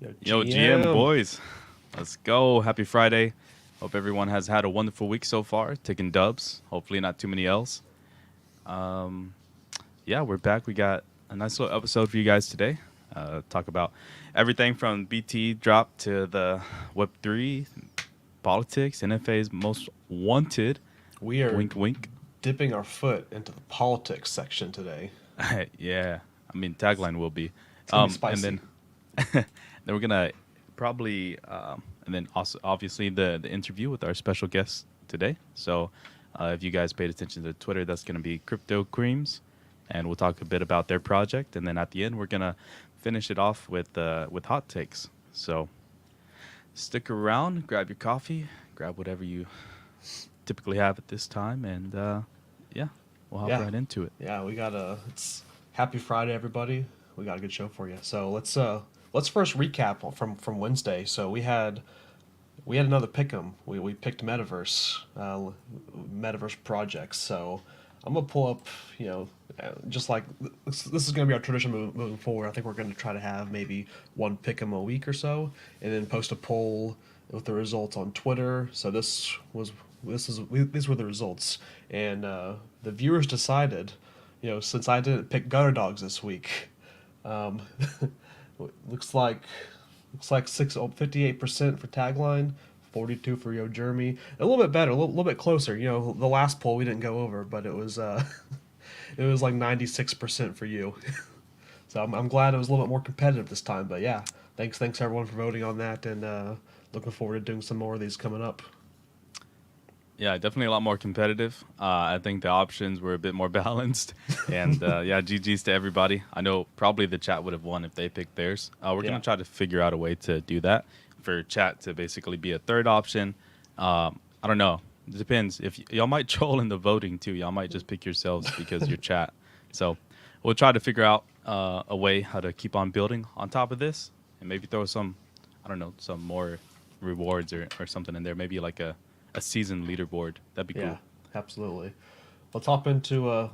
Yo, GM boys, let's go. Happy Friday. Hope everyone has had a wonderful week so far, taking dubs. Hopefully, not too many L's. Um, yeah, we're back. We got a nice little episode for you guys today. Talk about everything from BT drop to the Web3, politics, NFA's most wanted. We are Wink, wink. dipping our foot into the politics section today. Yeah, I mean, tagline will be. It's gonna be And spicy. then then we're gonna probably and then also obviously the interview with our special guest today. So if you guys paid attention to Twitter, that's gonna be Crypto Creams, and we'll talk a bit about their project. And then at the end, we're gonna finish it off with hot takes. So stick around, grab your coffee, grab whatever you typically have at this time, and yeah, we'll hop Yeah, right into it. yeah, we got a. It's Happy Friday, everybody. We got a good show for you. So let's first recap from Wednesday. So we had another pick'em. We picked Metaverse projects. So I'm gonna pull up, just like this is gonna be our tradition moving forward. I think we're gonna try to have maybe one pick'em a week or so, and then post a poll with the results on Twitter. So these were the results, and the viewers decided. Since I didn't pick Gutter Dogs this week, um, looks like 58% for tagline, 42 for Yo Jeremy. A little bit better, a little bit closer. The last poll we didn't go over, but it was it was like 96% for you. So I'm glad it was a little bit more competitive this time. But yeah, thanks everyone for voting on that, and looking forward to doing some more of these coming up. Yeah, definitely a lot more competitive. I think the options were a bit more balanced. And yeah, GG's to everybody. I know probably the chat would have won if they picked theirs. We're going Yeah, to try to figure out a way to do that for chat to basically be a third option. I don't know. It depends. If y'all might troll in the voting too. Y'all might just pick yourselves because your chat. So we'll try to figure out a way how to keep on building on top of this and maybe throw some, I don't know, some more rewards or something in there. Maybe like a season leaderboard. That'd be yeah, cool. absolutely. Let's hop into our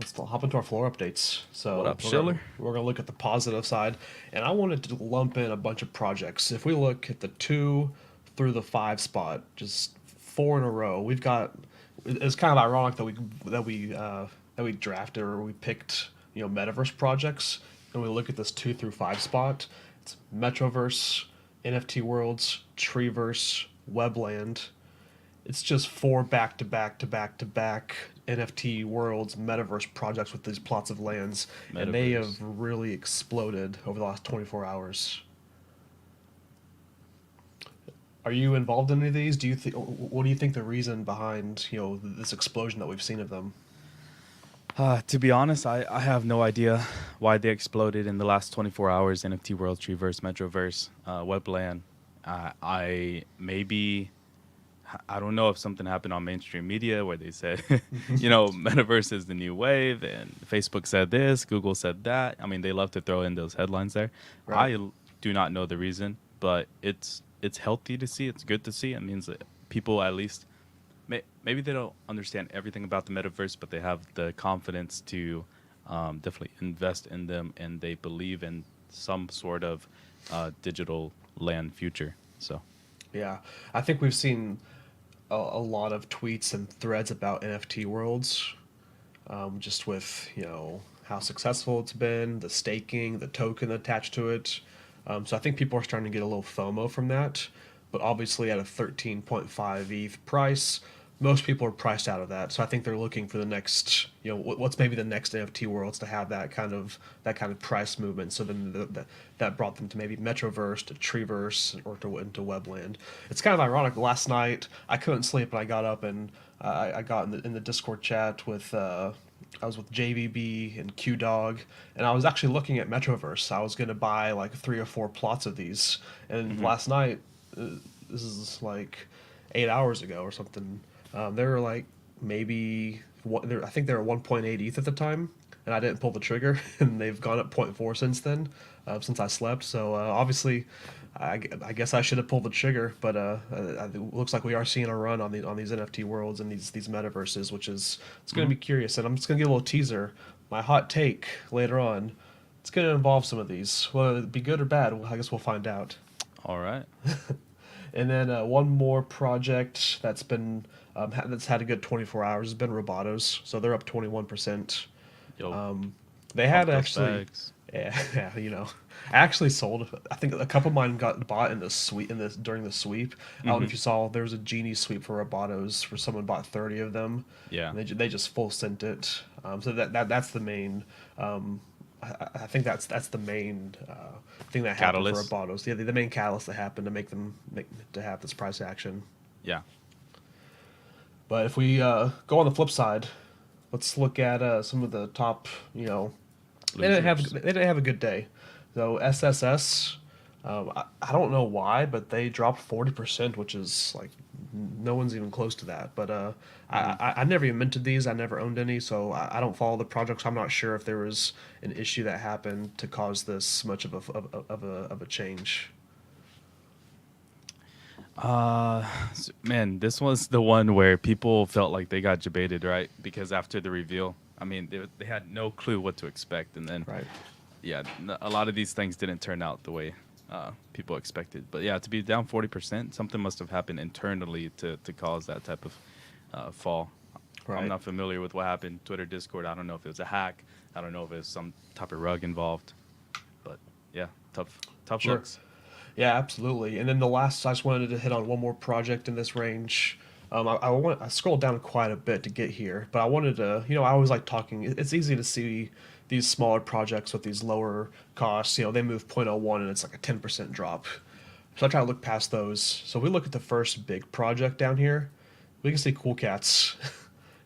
floor updates. What So up, Schiller? we're gonna look at the positive side, and I wanted to lump in a bunch of projects. If we look at the 2 through the 5 spot, just four in a row, we've got. It's kind of ironic that we drafted or we picked metaverse projects, and we look at this 2 through 5 spot. It's Metroverse, NFT Worlds, Treeverse, Webland. It's just four back to back to back to back NFT worlds, metaverse projects with these plots of lands, and they have Metaverse. really exploded over the last 24 hours. Are you involved in any of these? Do you think? What do you think the reason behind this explosion that we've seen of them? To be honest, I have no idea why they exploded in the last 24 hours. NFT World, Treeverse, Metroverse, Webland. I maybe I don't know if something happened on mainstream media where they said, Metaverse is the new wave, and Facebook said this, Google said that. I mean, they love to throw in those headlines there. Right. Do not know the reason, but it's healthy to see. It's good to see. It means that people at least maybe they don't understand everything about the metaverse, but they have the confidence to definitely invest in them, and they believe in some sort of digital land future. So Yeah, I think we've seen a lot of tweets and threads about NFT worlds, just with how successful it's been, the staking, the token attached to it. So I think people are starting to get a little FOMO from that. But obviously, at a 13.5 ETH price, most people are priced out of that. So I think they're looking for the next, what's maybe the next NFT worlds to have that kind of price movement. So then that brought them to maybe Metroverse, to Treeverse, or to into Webland. It's kind of ironic. Last night I couldn't sleep, and I got up and I got in the Discord chat with. I was with JVB and Q Dog, and I was actually looking at Metroverse. I was gonna buy like 3 or 4 plots of these, and hmm last night, this is like 8 hours ago or something. They were like maybe I think they were 1.8 ETH at the time, and I didn't pull the trigger, and they've gone up zero point 0.4 since then, since I slept. So obviously, I guess I should have pulled the trigger, but it looks like we are seeing a run on these NFT worlds and these metaverses, which is it's going hmm to be curious. And I'm just going to give a little teaser. My hot take later on, it's going to involve some of these. Whether it be good or bad, well, I guess we'll find out. All right. And then one more project that's been that's had a good 24 hours has been Robotos. So they're up 21%. Yo, They pump had those actually, bags. yeah, yeah, I actually sold. I think a couple of mine got bought in the sweep in this during the sweep. I don't know Mm-hmm. if you saw. There was a genie sweep for Robotos where someone bought 30 of them, Yeah. and they just full sent it. So that's the main. Um, I think that's the main thing that happened for Catalyst. Robotos. Yeah, the main catalyst that happened to make them to have this price action. Yeah. But if we go on the flip side, let's look at some of the top. Losers. They didn't have a good day. So SSS, I don't know why, but they dropped 40%, which is like no one's even close to that. But Mm-hmm. I never even minted these. I never owned any, so I don't follow the project. So I'm not sure if there was an issue that happened to cause this much of a change. Man, this was the one where people felt like they got debated, right? Because after the reveal, I mean, they had no clue what to expect, and then Right. yeah, a lot of these things didn't turn out the way people expected. But yeah, to be down 40%, something must have happened internally to cause that type of fall. I'm Right. not familiar with what happened. Twitter, Discord. I don't know if it was a hack. I don't know if it was some type of rug involved. But yeah, tough Sure. looks. Yeah, absolutely. And then the last, I just wanted to hit on one more project in this range. I scrolled down quite a bit to get here, but I wanted to, I always like talking. It's easy to see these smaller projects with these lower costs. They move zero point zero 0.01 and it's like a 10% drop. So I try to look past those. So if we look at the first big project down here, we can see Cool Cats.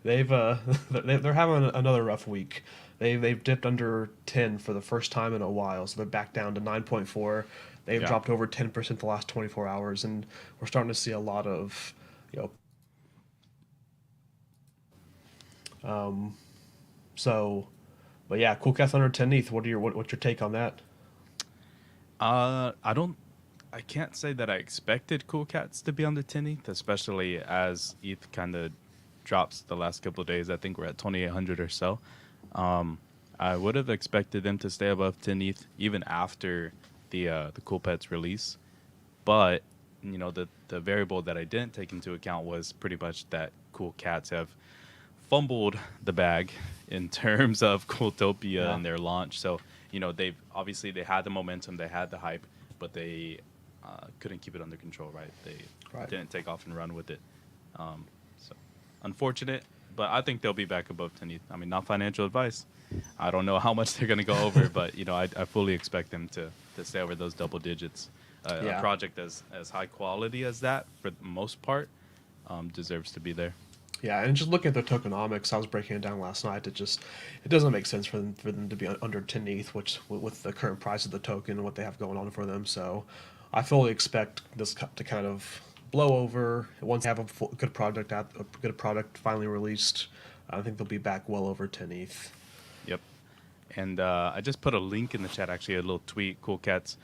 They've they're having another rough week. They've dipped under 10 for the first time in a while, so they're back down to 9.4. They've Yeah. dropped over 10% the last 24 hours, and we're starting to see a lot of, you know, so, but yeah, Cool Cats under 10 ETH. What's your take on that? I don't. I can't say that I expected Cool Cats to be on the 10 ETH, especially as ETH kind of drops the last couple of days. I think we're at 2,800 or so. I would have expected them to stay above 10 ETH even after the Cool Pets release, but the variable that I didn't take into account was pretty much that Cool Cats have fumbled the bag in terms of Cooltopia Yeah, and their launch. So they've obviously they had the momentum, they had the hype, but they couldn't keep it under control. Right? They right. didn't take off and run with it. So unfortunate, but I think they'll be back above 10 ETH. I mean, not financial advice. I don't know how much they're going to go over, but I fully expect them to stay over those double digits. A Yeah. project as high quality as that, for the most part, deserves to be there. Yeah, and just looking at the tokenomics, I was breaking it down last night. It doesn't make sense for them to be under 10 ETH, which with the current price of the token and what they have going on for them. So, I fully expect this to kind of blow over once they have good product out, a good product finally released. I think they'll be back well over 10 ETH. Yep. And I just put a link in the chat, actually, a little tweet. Cool Cats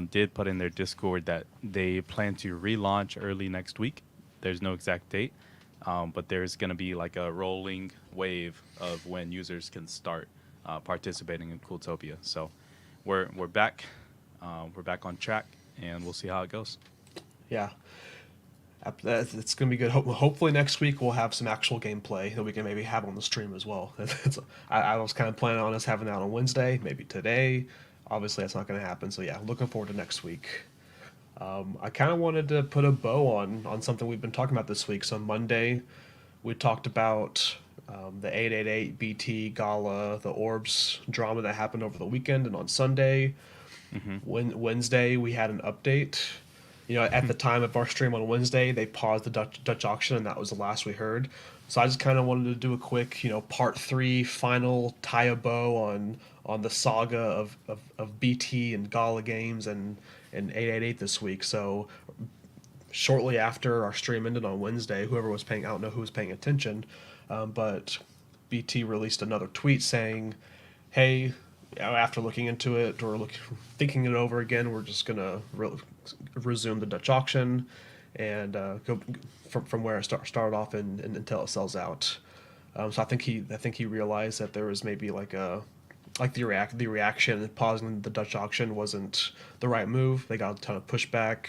did put in their Discord that they plan to relaunch early next week. There's no exact date, but there's going to be like a rolling wave of when users can start participating in Cooltopia. So we're back. We're back on track, and we'll see how it goes. Yeah, it's going to be good. Hopefully next week we'll have some actual gameplay that we can maybe have on the stream as well. I was kind of planning on us having that on Wednesday, maybe today. Obviously that's not going to happen. So yeah, looking forward to next week. I kind of wanted to put a bow on something we've been talking about this week. So Monday, we talked about the 888 BT Gala, the Orbs drama that happened over the weekend, and on Sunday, Mm-hmm. Wednesday, we had an update. At the time of our stream on Wednesday, they paused the Dutch auction, and that was the last we heard. So I just kind of wanted to do a quick, part three, final tie a bow on the saga of BT and Gala games and 888 this week. So shortly after our stream ended on Wednesday, whoever was paying, I don't know who was paying attention, but BT released another tweet saying, "Hey, after looking into it or thinking it over again, we're just gonna resume the Dutch auction and go from where it started off and until it sells out." So I think he realized that there was maybe like like the reaction pausing the Dutch auction wasn't the right move. They got a ton of pushback.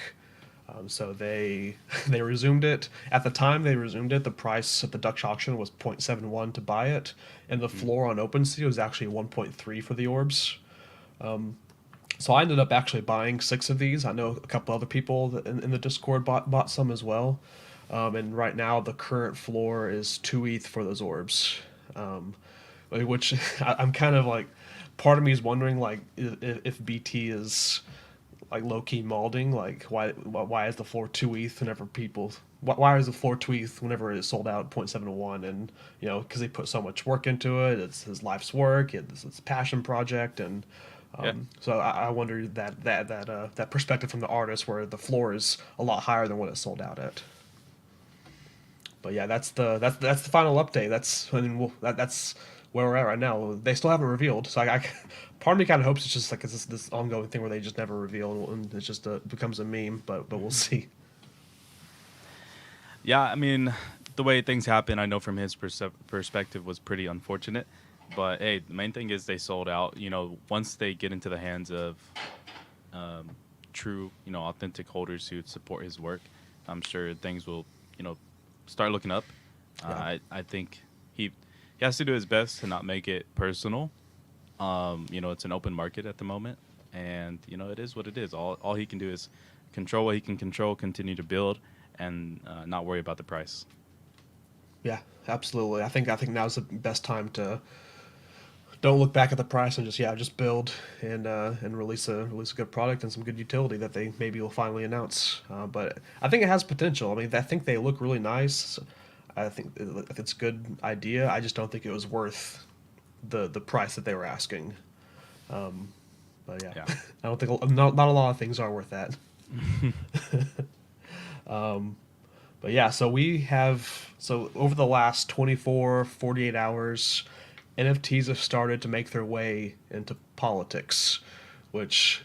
So they they resumed it. At the time they resumed it, the price at the Dutch auction was 0.71 to buy it, and the Mm. floor on OpenSea was actually 1.3 for the orbs. So I ended up actually buying 6 of these. I know a couple other people that in the Discord bought some as well. And right now the current floor is 2 ETH for those orbs, um, which I'm kind of like, part of me is wondering like if BT is like low key molding. Like why is the floor 2 ETH whenever people why is the floor 2 ETH whenever it's sold out 0.71? And because he put so much work into it, it's his life's work, it's his passion project. And Yeah. so I wonder that perspective from the artist, where the floor is a lot higher than what it sold out at. But yeah, that's the final update. That's where we're at right now. They still haven't revealed, so part of me kind of hopes it's just like it's this ongoing thing where they just never reveal and it just becomes a meme. But we'll see. Yeah, I mean, the way things happen, I know from his perspective was pretty unfortunate. But hey, the main thing is they sold out. Once they get into the hands of um, true, authentic holders who support his work, I'm sure things will, you know, start looking up. Yeah, I think he has to do his best to not make it personal. It's an open market at the moment, and it is what it is. All he can do is control what he can control, continue to build, and not worry about the price. yeah, absolutely. I think now's the best time to don't look back at the price and just build and release a good product and some good utility that they maybe will finally announce. But I think it has potential. I mean, I think they look really nice. It's a good idea. I just don't think it was worth the price that they were asking. But yeah, Yeah. I don't think not a lot of things are worth that. But yeah, so over the last 24, 48 hours, NFTs have started to make their way into politics, which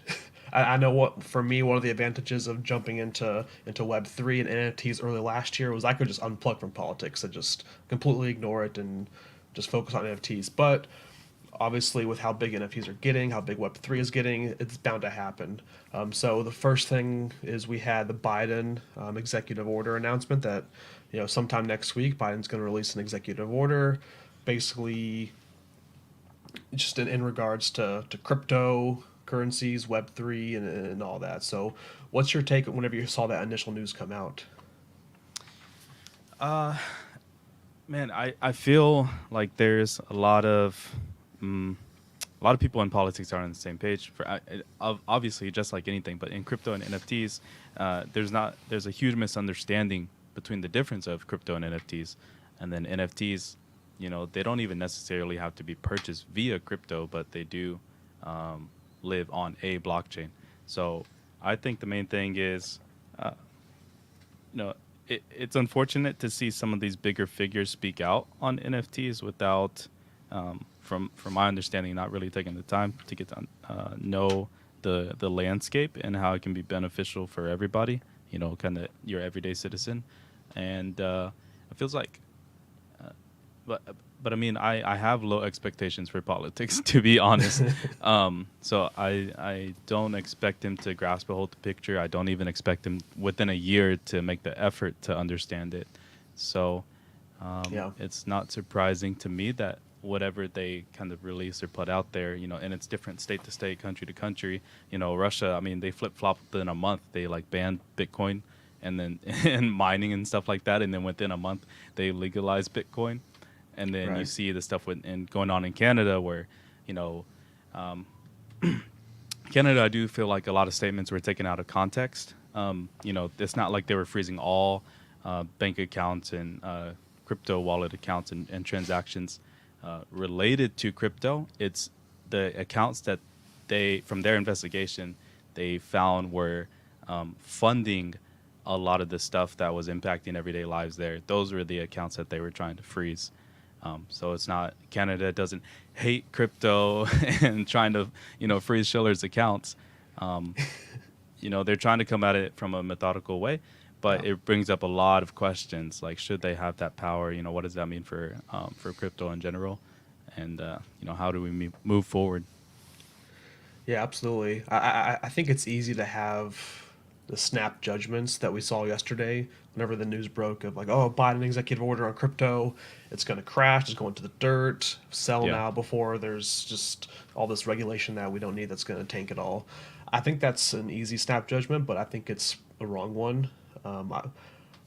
I know, what for me, one of the advantages of jumping into Web3 and NFTs early last year was I could just unplug from politics and just completely ignore it and just focus on NFTs. But obviously, with how big NFTs are getting, how big Web3 is getting, it's bound to happen. So the first thing is we had the Biden executive order announcement that sometime next week Biden's going to release an executive order, basically just in regards to cryptocurrencies, Web3, and all that. So what's your take whenever you saw that initial news come out? Uh, Man, I feel like there's mm, a lot of people in politics are on the same page. Obviously, just like anything, but in crypto and NFTs, there's a huge misunderstanding between the difference of crypto and NFTs, and then NFTs, they don't even necessarily have to be purchased via crypto, but they do live on a blockchain. So I think the main thing is, uh, it's unfortunate to see some of these bigger figures speak out on NFTs without, from my understanding, not really taking the time to get to know the landscape and how it can be beneficial for everybody. Kind of your everyday citizen, and it feels like but but I mean, I have low expectations for politics, to be honest. So I don't expect him to grasp a whole picture. I don't even expect him within a year to make the effort to understand it. So Yeah, it's not surprising to me that whatever they kind of release or put out there, and it's different state to state, country to country. Russia, I mean, they flip flop within a month. They like banned Bitcoin and then and mining and stuff like that, and then within a month they legalized Bitcoin. And then you right. see the stuff going on in Canada, where, you know, um, Canada, I do feel like a lot of statements were taken out of context. It's not like they were freezing all bank accounts and crypto wallet accounts and transactions related to crypto. It's the accounts that from their investigation, they found were funding a lot of the stuff that was impacting everyday lives there. Those were the accounts that they were trying to freeze. So it's not, Canada doesn't hate crypto and trying to, freeze Schiller's accounts. Um, they're trying to come at it from a methodical way, Yeah. but it brings up a lot of questions. Like, should they have that power? What does that mean for crypto in general? and how do we move forward? Yeah, absolutely. I think it's easy to have the snap judgments that we saw yesterday whenever the news broke of like, oh, Biden executive order on crypto, it's going to crash, it's going to the dirt, sell Yeah, now before there's just all this regulation that we don't need that's going to tank it all. I think that's an easy snap judgment, but I think it's a wrong one.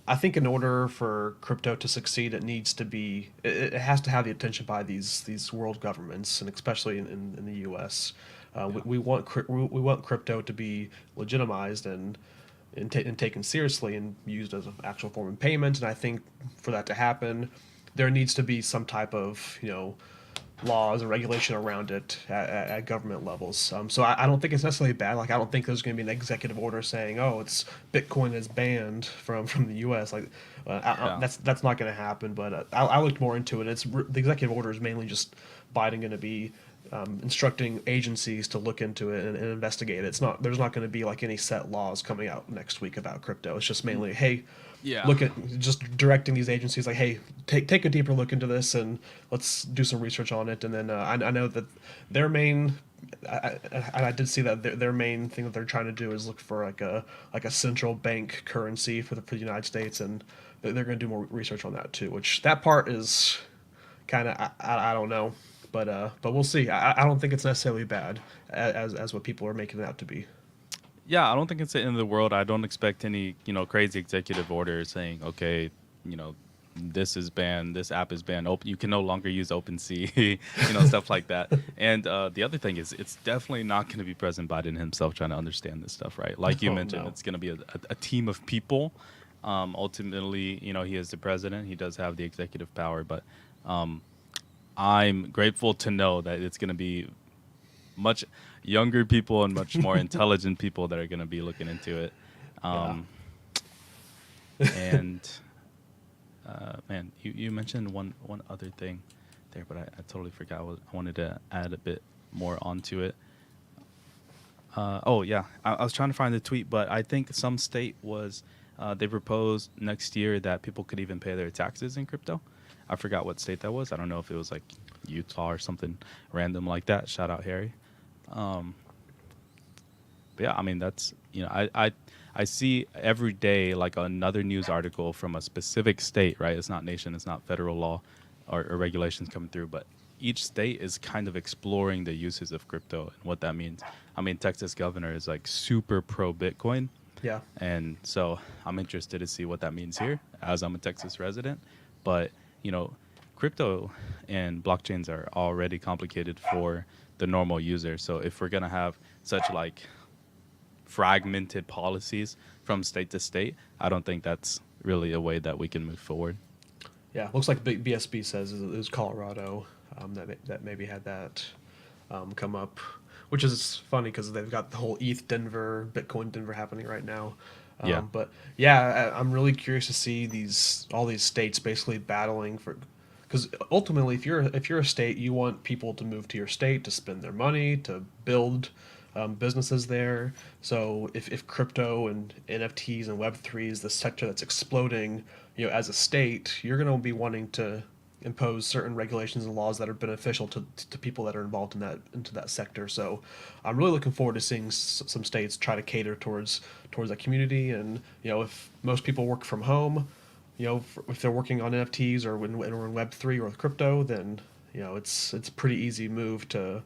I think in order for crypto to succeed, it needs to be it has to have the attention by these world governments, and especially in the U.S. yeah, We want crypto to be legitimized and taken seriously and used as an actual form of payment. And I think for that to happen, there needs to be some type of laws and regulation around it at government levels. So I don't think it's necessarily bad. Like I don't think there's going to be an executive order saying, "Oh, it's Bitcoin is banned from the U.S." Like yeah, that's not going to happen. But I looked more into it. The executive order is mainly just Biden going to be instructing agencies to look into it and investigate it. It's not there's not going to be like any set laws coming out next week about crypto. It's just mainly, hey, yeah. look at just directing these agencies like, hey, take a deeper look into this and let's do some research on it. And then I know that their main I did see that their main thing that they're trying to do is look for like a central bank currency for the United States, and they're going to do more research on that too. Which that part is kind of I don't know, but we'll see. I don't think it's necessarily bad as what people are making it out to be. Yeah, I don't think it's the end of the world. I don't expect any, crazy executive order saying, okay, you know, this is banned, this app is banned, open, you can no longer use OpenSea, stuff like that. And the other thing is, it's definitely not going to be President Biden himself trying to understand this stuff, right? Like you Oh mentioned, no. it's going to be a team of people. Ultimately, he is the president. He does have the executive power, but um, I'm grateful to know that it's going to be much younger people and much more intelligent people that are going to be looking into it. Yeah. Um, and man, you mentioned one other thing there, but I totally forgot. I wanted to add a bit more onto it. Oh yeah, I was trying to find the tweet, but I think some state was they proposed next year that people could even pay their taxes in crypto. I forgot what state that was. I don't know if it was like Utah or something random like that. Shout out Harry. Um, but yeah, I mean that's I see every day like another news article from a specific state, right? It's not nation, it's not federal law or regulations coming through, but each state is kind of exploring the uses of crypto and what that means. I mean, Texas governor is like super pro Bitcoin, Yeah. and so I'm interested to see what that means here as I'm a Texas resident. But, you know, crypto and blockchains are already complicated for the normal user. So if we're going to have such like fragmented policies from state to state, I don't think that's really a way that we can move forward. Yeah, looks like BSB says is Colorado that maybe had that come up, which is funny because they've got the whole ETH Denver, Bitcoin Denver happening right now. Yeah. But yeah, I'm really curious to see all these states basically battling for, because ultimately, if you're a state, you want people to move to your state to spend their money to build businesses there. So if crypto and NFTs and Web three is the sector that's exploding, as a state, you're going to be wanting to impose certain regulations and laws that are beneficial to people that are involved in that sector. So I'm really looking forward to seeing some states try to cater towards that community. And if most people work from home, if they're working on NFTs or in Web three or with crypto, then it's a pretty easy move to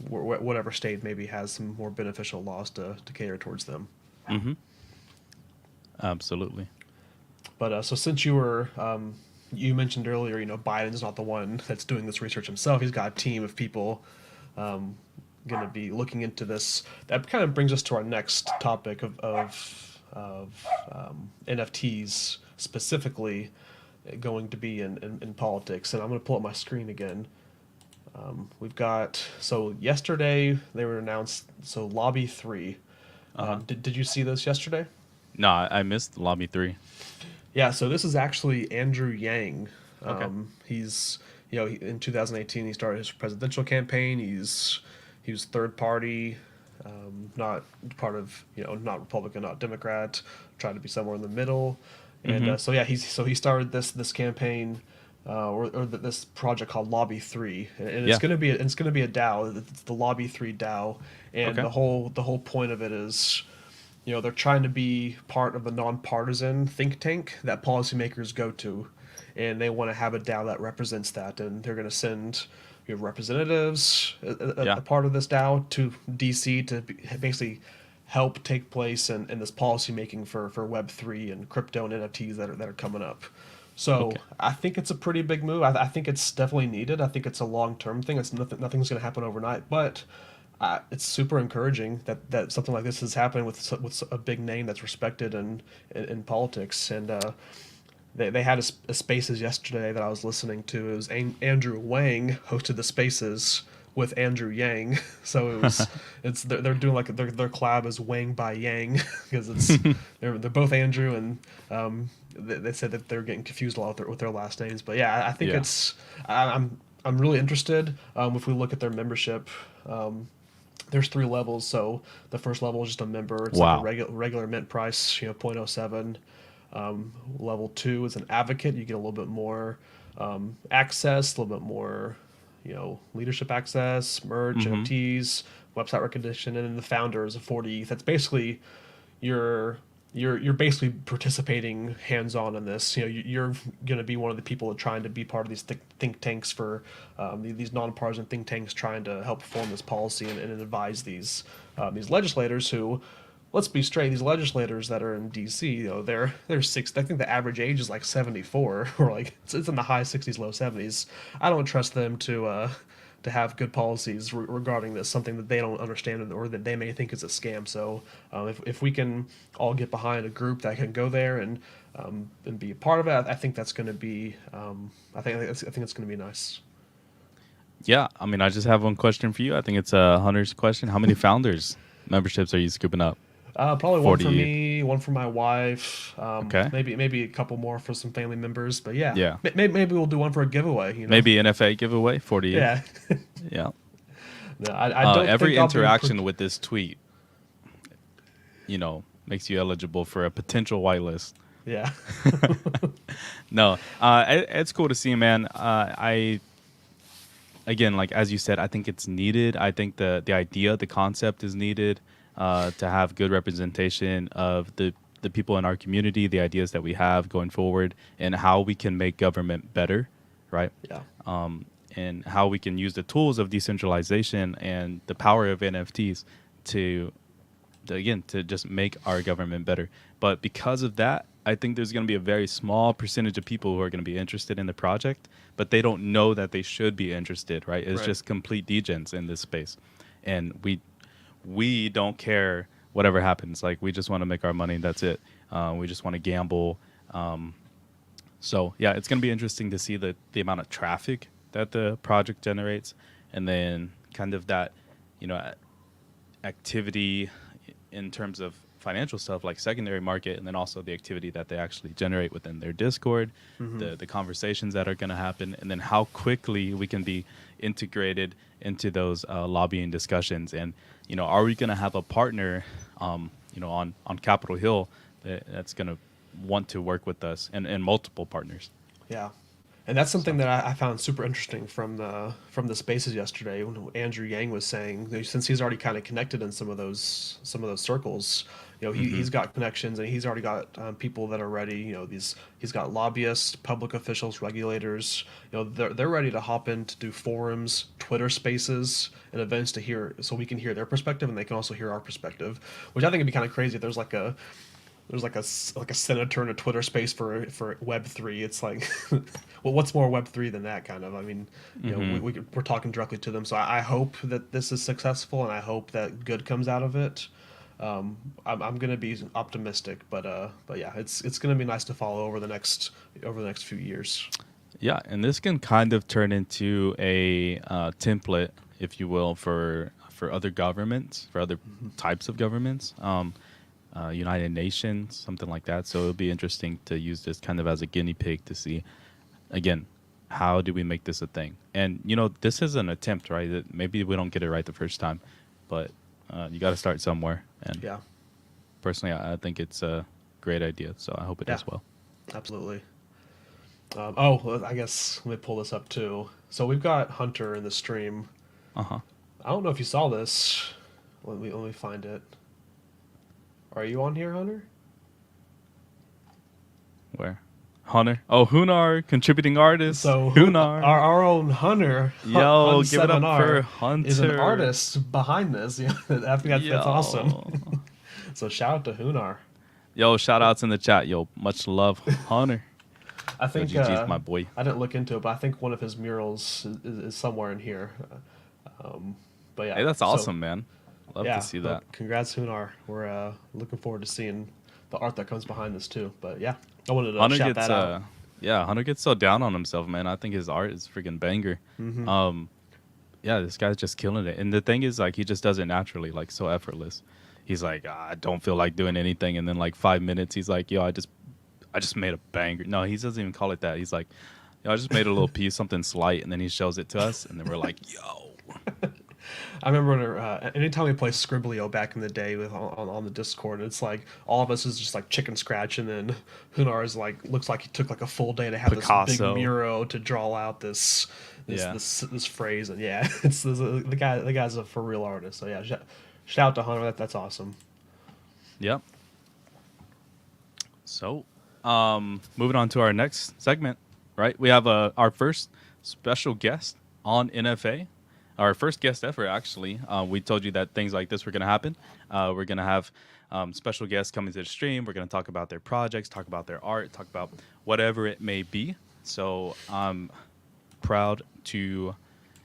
whatever state maybe has some more beneficial laws to cater towards them. Mm-hmm. Absolutely. But so since you mentioned earlier, Biden's not the one that's doing this research himself. He's got a team of people um, going to be looking into this. That kind of brings us to our next topic of NFTs specifically going to be in politics. And I'm going to pull up my screen again. We've got so yesterday they were announced. So Lobby Three. Uh huh. Did you see this yesterday? No, I missed Lobby 3. Yeah, so this is actually Andrew Yang. Okay. He's in 2018 he started his presidential campaign. He was third party, not part of not Republican, not Democrat, trying to be somewhere in the middle. And Mm-hmm. so yeah, he started this campaign this project called Lobby 3, and Yeah. it's going to be a DAO. It's the Lobby 3 DAO, and Okay. the whole point of it is, they're trying to be part of the nonpartisan think tank that policymakers go to, and they want to have a DAO that represents that, and they're going to send representatives, Yeah. a part of this DAO, to DC to basically help take place in this policy making for Web 3 and crypto and NFTs that are coming up. So Okay. I think it's a pretty big move. I think it's definitely needed. I think it's a long term thing. It's nothing's going to happen overnight, but it's super encouraging that something like this is happening with a big name that's respected in politics. And they had a Spaces yesterday that I was listening to. It was Andrew Wang hosted the Spaces with Andrew Yang. So they're doing like their collab is Wang by Yang because they're both Andrew, and they said that they're getting confused a lot with their last names. But yeah, I think Yeah. I'm really interested. If we look at their membership, there's three levels. So the first level is just a member. It's like a Wow. regular mint price, 0.07. Level two is an advocate. You get a little bit more access, a little bit more, leadership access, merch, Mm-hmm. NFTs, website recognition, and then the founder is a 40 ETH. That's basically your you're basically participating hands on in this. You're going to be one of the people that trying to be part of these think tanks for these nonpartisan think tanks trying to help form this policy and advise these legislators who. Let's be straight. These legislators that are in D.C., they're six. I think the average age is like 74, or like it's in the high 60s, low 70s. I don't trust them to have good policies regarding this, something that they don't understand or that they may think is a scam. So if we can all get behind a group that can go there and be a part of it, I think that's going to be I think it's going to be nice. Yeah. I mean, I just have one question for you. I think it's Hunter's question. How many founders memberships are you scooping up? Probably one for 40. me, one for my wife, Okay. maybe a couple more for some family members. But yeah, Yeah. maybe we'll do one for a giveaway. Maybe NFA giveaway, 40. Yeah. Yeah. No, I don't Every think I'll be. interaction with this tweet, makes you eligible for a potential whitelist. Yeah. No, it's cool to see, man. I again, like as you said, I think it's needed. I think the idea, the concept is needed to have good representation of the people in our community, the ideas that we have going forward, and how we can make government better, right? Yeah. And how we can use the tools of decentralization and the power of NFTs to again to just make our government better. But because of that, I think there's going to be a very small percentage of people who are going to be interested in the project, but they don't know that they should be interested, right? It's Right. just complete degens in this space, and we don't care whatever happens. Like we just want to make our money. That's it. We just want to gamble. So yeah, it's going to be interesting to see the amount of traffic that the project generates, and then kind of that, you know, activity in terms of financial stuff like secondary market, and then also the activity that they actually generate within their Discord, Mm-hmm. the conversations that are going to happen, and then how quickly we can be integrated into those lobbying discussions. And are we going to have a partner, on Capitol Hill that's going to want to work with us, and multiple partners. Yeah, and that's something So. that I found super interesting from the spaces yesterday when Andrew Yang was saying since he's already kind of connected in some of those circles. Hmm. He's got connections and he's already got people that are ready. He's got lobbyists, public officials, regulators. They're ready to hop in to do forums, Twitter Spaces, and events to hear so we can hear their perspective and they can also hear our perspective, which I think would be kind of crazy if there's like a senator in a Twitter space for Web three. It's like, well, what's more Web three than that kind of? I mean, Hmm. we're talking directly to them. So I hope that this is successful, and I hope that good comes out of it. I'm gonna be optimistic, but yeah, it's gonna be nice to follow over the next few years. Yeah, and this can kind of turn into a template, if you will, for other governments, for other types of governments, United Nations, something like that. So it'll be interesting to use this kind of as a guinea pig to see, again, how do we make this a thing? And this is an attempt, right? That maybe we don't get it right the first time, but you got to start somewhere. And Yeah, personally, I think it's a great idea. So I hope it yeah, does well. absolutely. I guess let me pull this up too. So we've got Hunter in the stream. Uh huh. I don't know if you saw this. Let me find it. Are you on here, Hunter? Where? Hunter. Oh, Hunar, contributing artist. So Hunar. our own Hunter Yo, give it up for Hun7R is an Hunter. artist behind this. Yeah, I think that's awesome. Yo. So shout out to Hunar. Yo, shout outs in the chat. Yo, much love, Hunter. I Yo, think GG's my boy. I didn't look into it, but I think one of his murals is somewhere in here. But yeah, Hey, that's so awesome, man. Love to yeah, see but that. congrats Hunar. We're looking forward to seeing the art that comes behind this too. But yeah, I wanted to Hunter shout gets that out. yeah, Hunter gets so down on himself, man. I think his art is freaking banger. Hmm. Um, yeah, this guy's just killing it. And the thing is, like, he just does it naturally, like, so effortless. He's like, I don't feel like doing anything, and then like 5 minutes, he's like, yo, I just made a banger. No, he doesn't even call it that. He's like, yo, I just made a little piece, something slight, and then he shows it to us, and then we're like, yo, I remember when, anytime we play Scribblio back in the day with on the Discord, it's like all of us is just like chicken scratch, and then Hunar is like looks like he took like a full day to have this big Picasso. mural to draw out Yeah. this phrase, and yeah, the guy's a for real artist. So yeah, shout out to Hunter. That's awesome. Yep. So, moving on to our next segment, right? We have our first special guest on NFA, our first guest ever, actually. We told you that things like this were going to happen. We're going to have special guests coming to the stream. We're going to talk about their projects, talk about their art, talk about whatever it may be. So, I'm proud to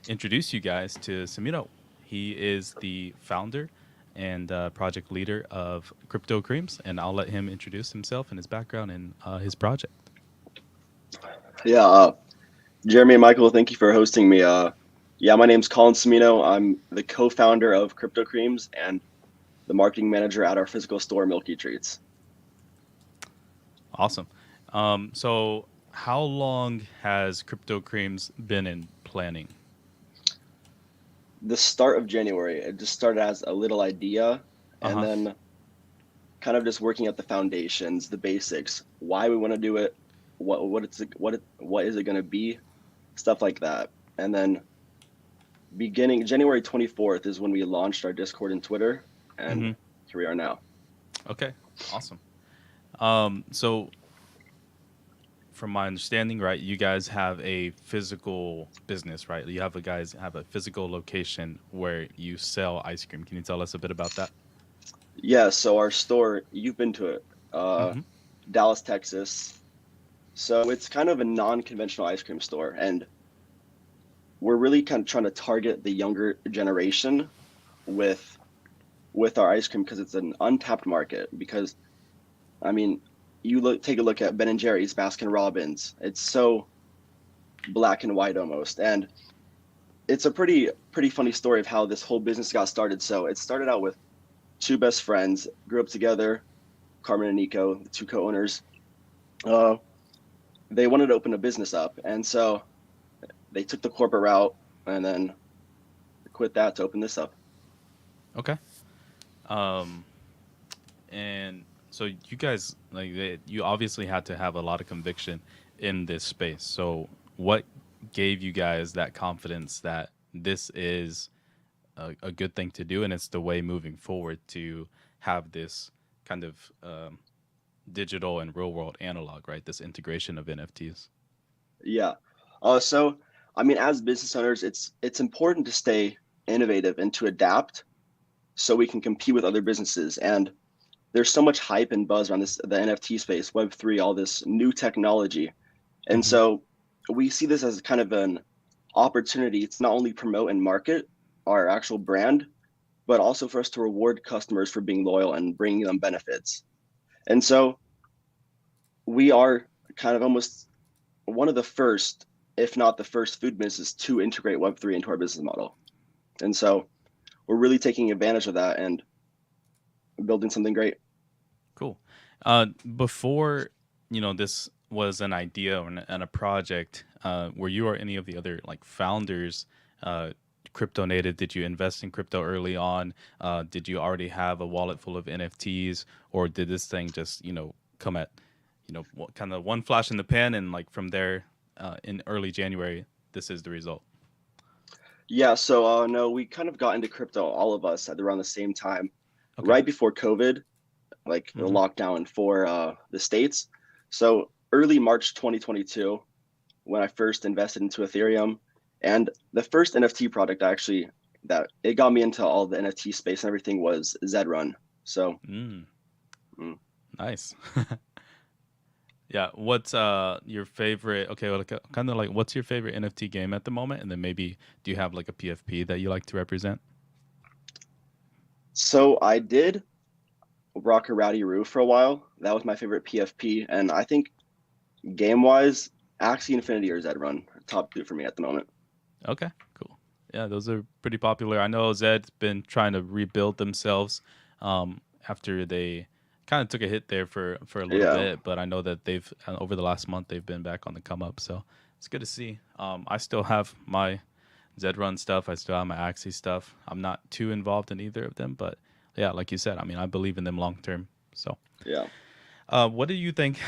introduce you guys to Samino. He is the founder and project leader of Crypto Creams, and I'll let him introduce himself and his background and his project. Yeah, Jeremy and Michael, thank you for hosting me. Yeah, my name's Colin Cimino. I'm the co-founder of Crypto Creams and the marketing manager at our physical store, Milky Treats. Awesome. So, how long has Crypto Creams been in planning? The start of January, it just started as a little idea, Uh and huh. then kind of just working at the foundations, the basics, why we want to do it, what is it going to be, stuff like that. And then beginning January 24th is when we launched our Discord and Twitter, and Mm-hmm. here we are now. Okay. Awesome. So, from my understanding, right, you guys have a physical business, right? You have a physical location where you sell ice cream. Can you tell us a bit about that? Yeah, so our store, you've been to it, uh, Mm-hmm. Dallas, Texas. So it's kind of a non-conventional ice cream store, and we're really kind of trying to target the younger generation with our ice cream because it's an untapped market. Because I mean, take a look at Ben and Jerry's, Baskin Robbins. It's so black and white almost, and it's a pretty funny story of how this whole business got started. So it started out with two best friends, grew up together, Carmen and Nico, the two co-owners. Uh, they wanted to open a business up, and so they took the corporate route and then quit that to open this up. Okay. Um, and so you guys you obviously had to have a lot of conviction in this space. So what gave you guys that confidence that this is a good thing to do and it's the way moving forward to have this kind of digital and real world analog, right? This integration of NFTs. Yeah. So I mean, as business owners, it's important to stay innovative and to adapt so we can compete with other businesses. And there's so much hype and buzz around the NFT space, Web3, all this new technology. And Mm-hmm. so we see this as kind of an opportunity to not only promote and market our actual brand, but also for us to reward customers for being loyal and bringing them benefits. And so we are kind of almost one of the first, if not the first, food business to integrate Web3 into our business model. And so we're really taking advantage of that and building something great. Cool. Before this was an idea and a project, were you or any of the other like founders crypto native? Did you invest in crypto early on? Did you already have a wallet full of NFTs, or did this thing just come at kind of one flash in the pan, and like from there, in early January, this is the result. Yeah, so no, we kind of got into crypto, all of us, at around the same time, Okay. right before COVID, like the Mm-hmm. lockdown for the States. So early March 2022, when I first invested into Ethereum, and the first NFT product actually that it got me into all the NFT space and everything was Zrun. So Mm, mm, nice. Yeah. What's your favorite? Okay, well, kind of like what's your favorite NFT game at the moment, and then maybe do you have like a PFP that you like to represent? so I did rock a Rowdy Roo for a while. That was my favorite PFP, and I think game wise, Axie Infinity or Zrun, top two for me at the moment. Okay, cool. Yeah, those are pretty popular. I know Zed's been trying to rebuild themselves after they kind of took a hit there for a little Yeah. bit, but I know that they've over the last month they've been back on the come up. So it's good to see. I still have my Zed Run stuff. I still have my Axie stuff. I'm not too involved in either of them, but yeah, like you said, I mean, I believe in them long term. So, Yeah. what do you think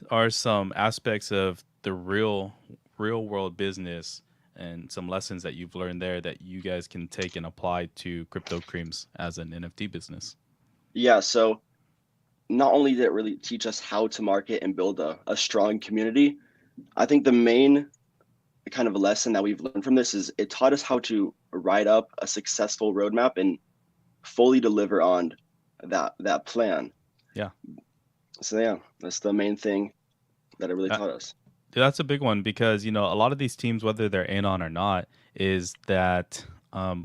are some aspects of the real world business and some lessons that you've learned there that you guys can take and apply to Crypto Creams as an NFT business? Yeah. So not only did it really teach us how to market and build a strong community, I think the main kind of lesson that we've learned from this is it taught us how to write up a successful roadmap and fully deliver on that plan. Yeah. So yeah, that's the main thing that it really That, taught us. that's a big one because, a lot of these teams, whether they're anon or not, is that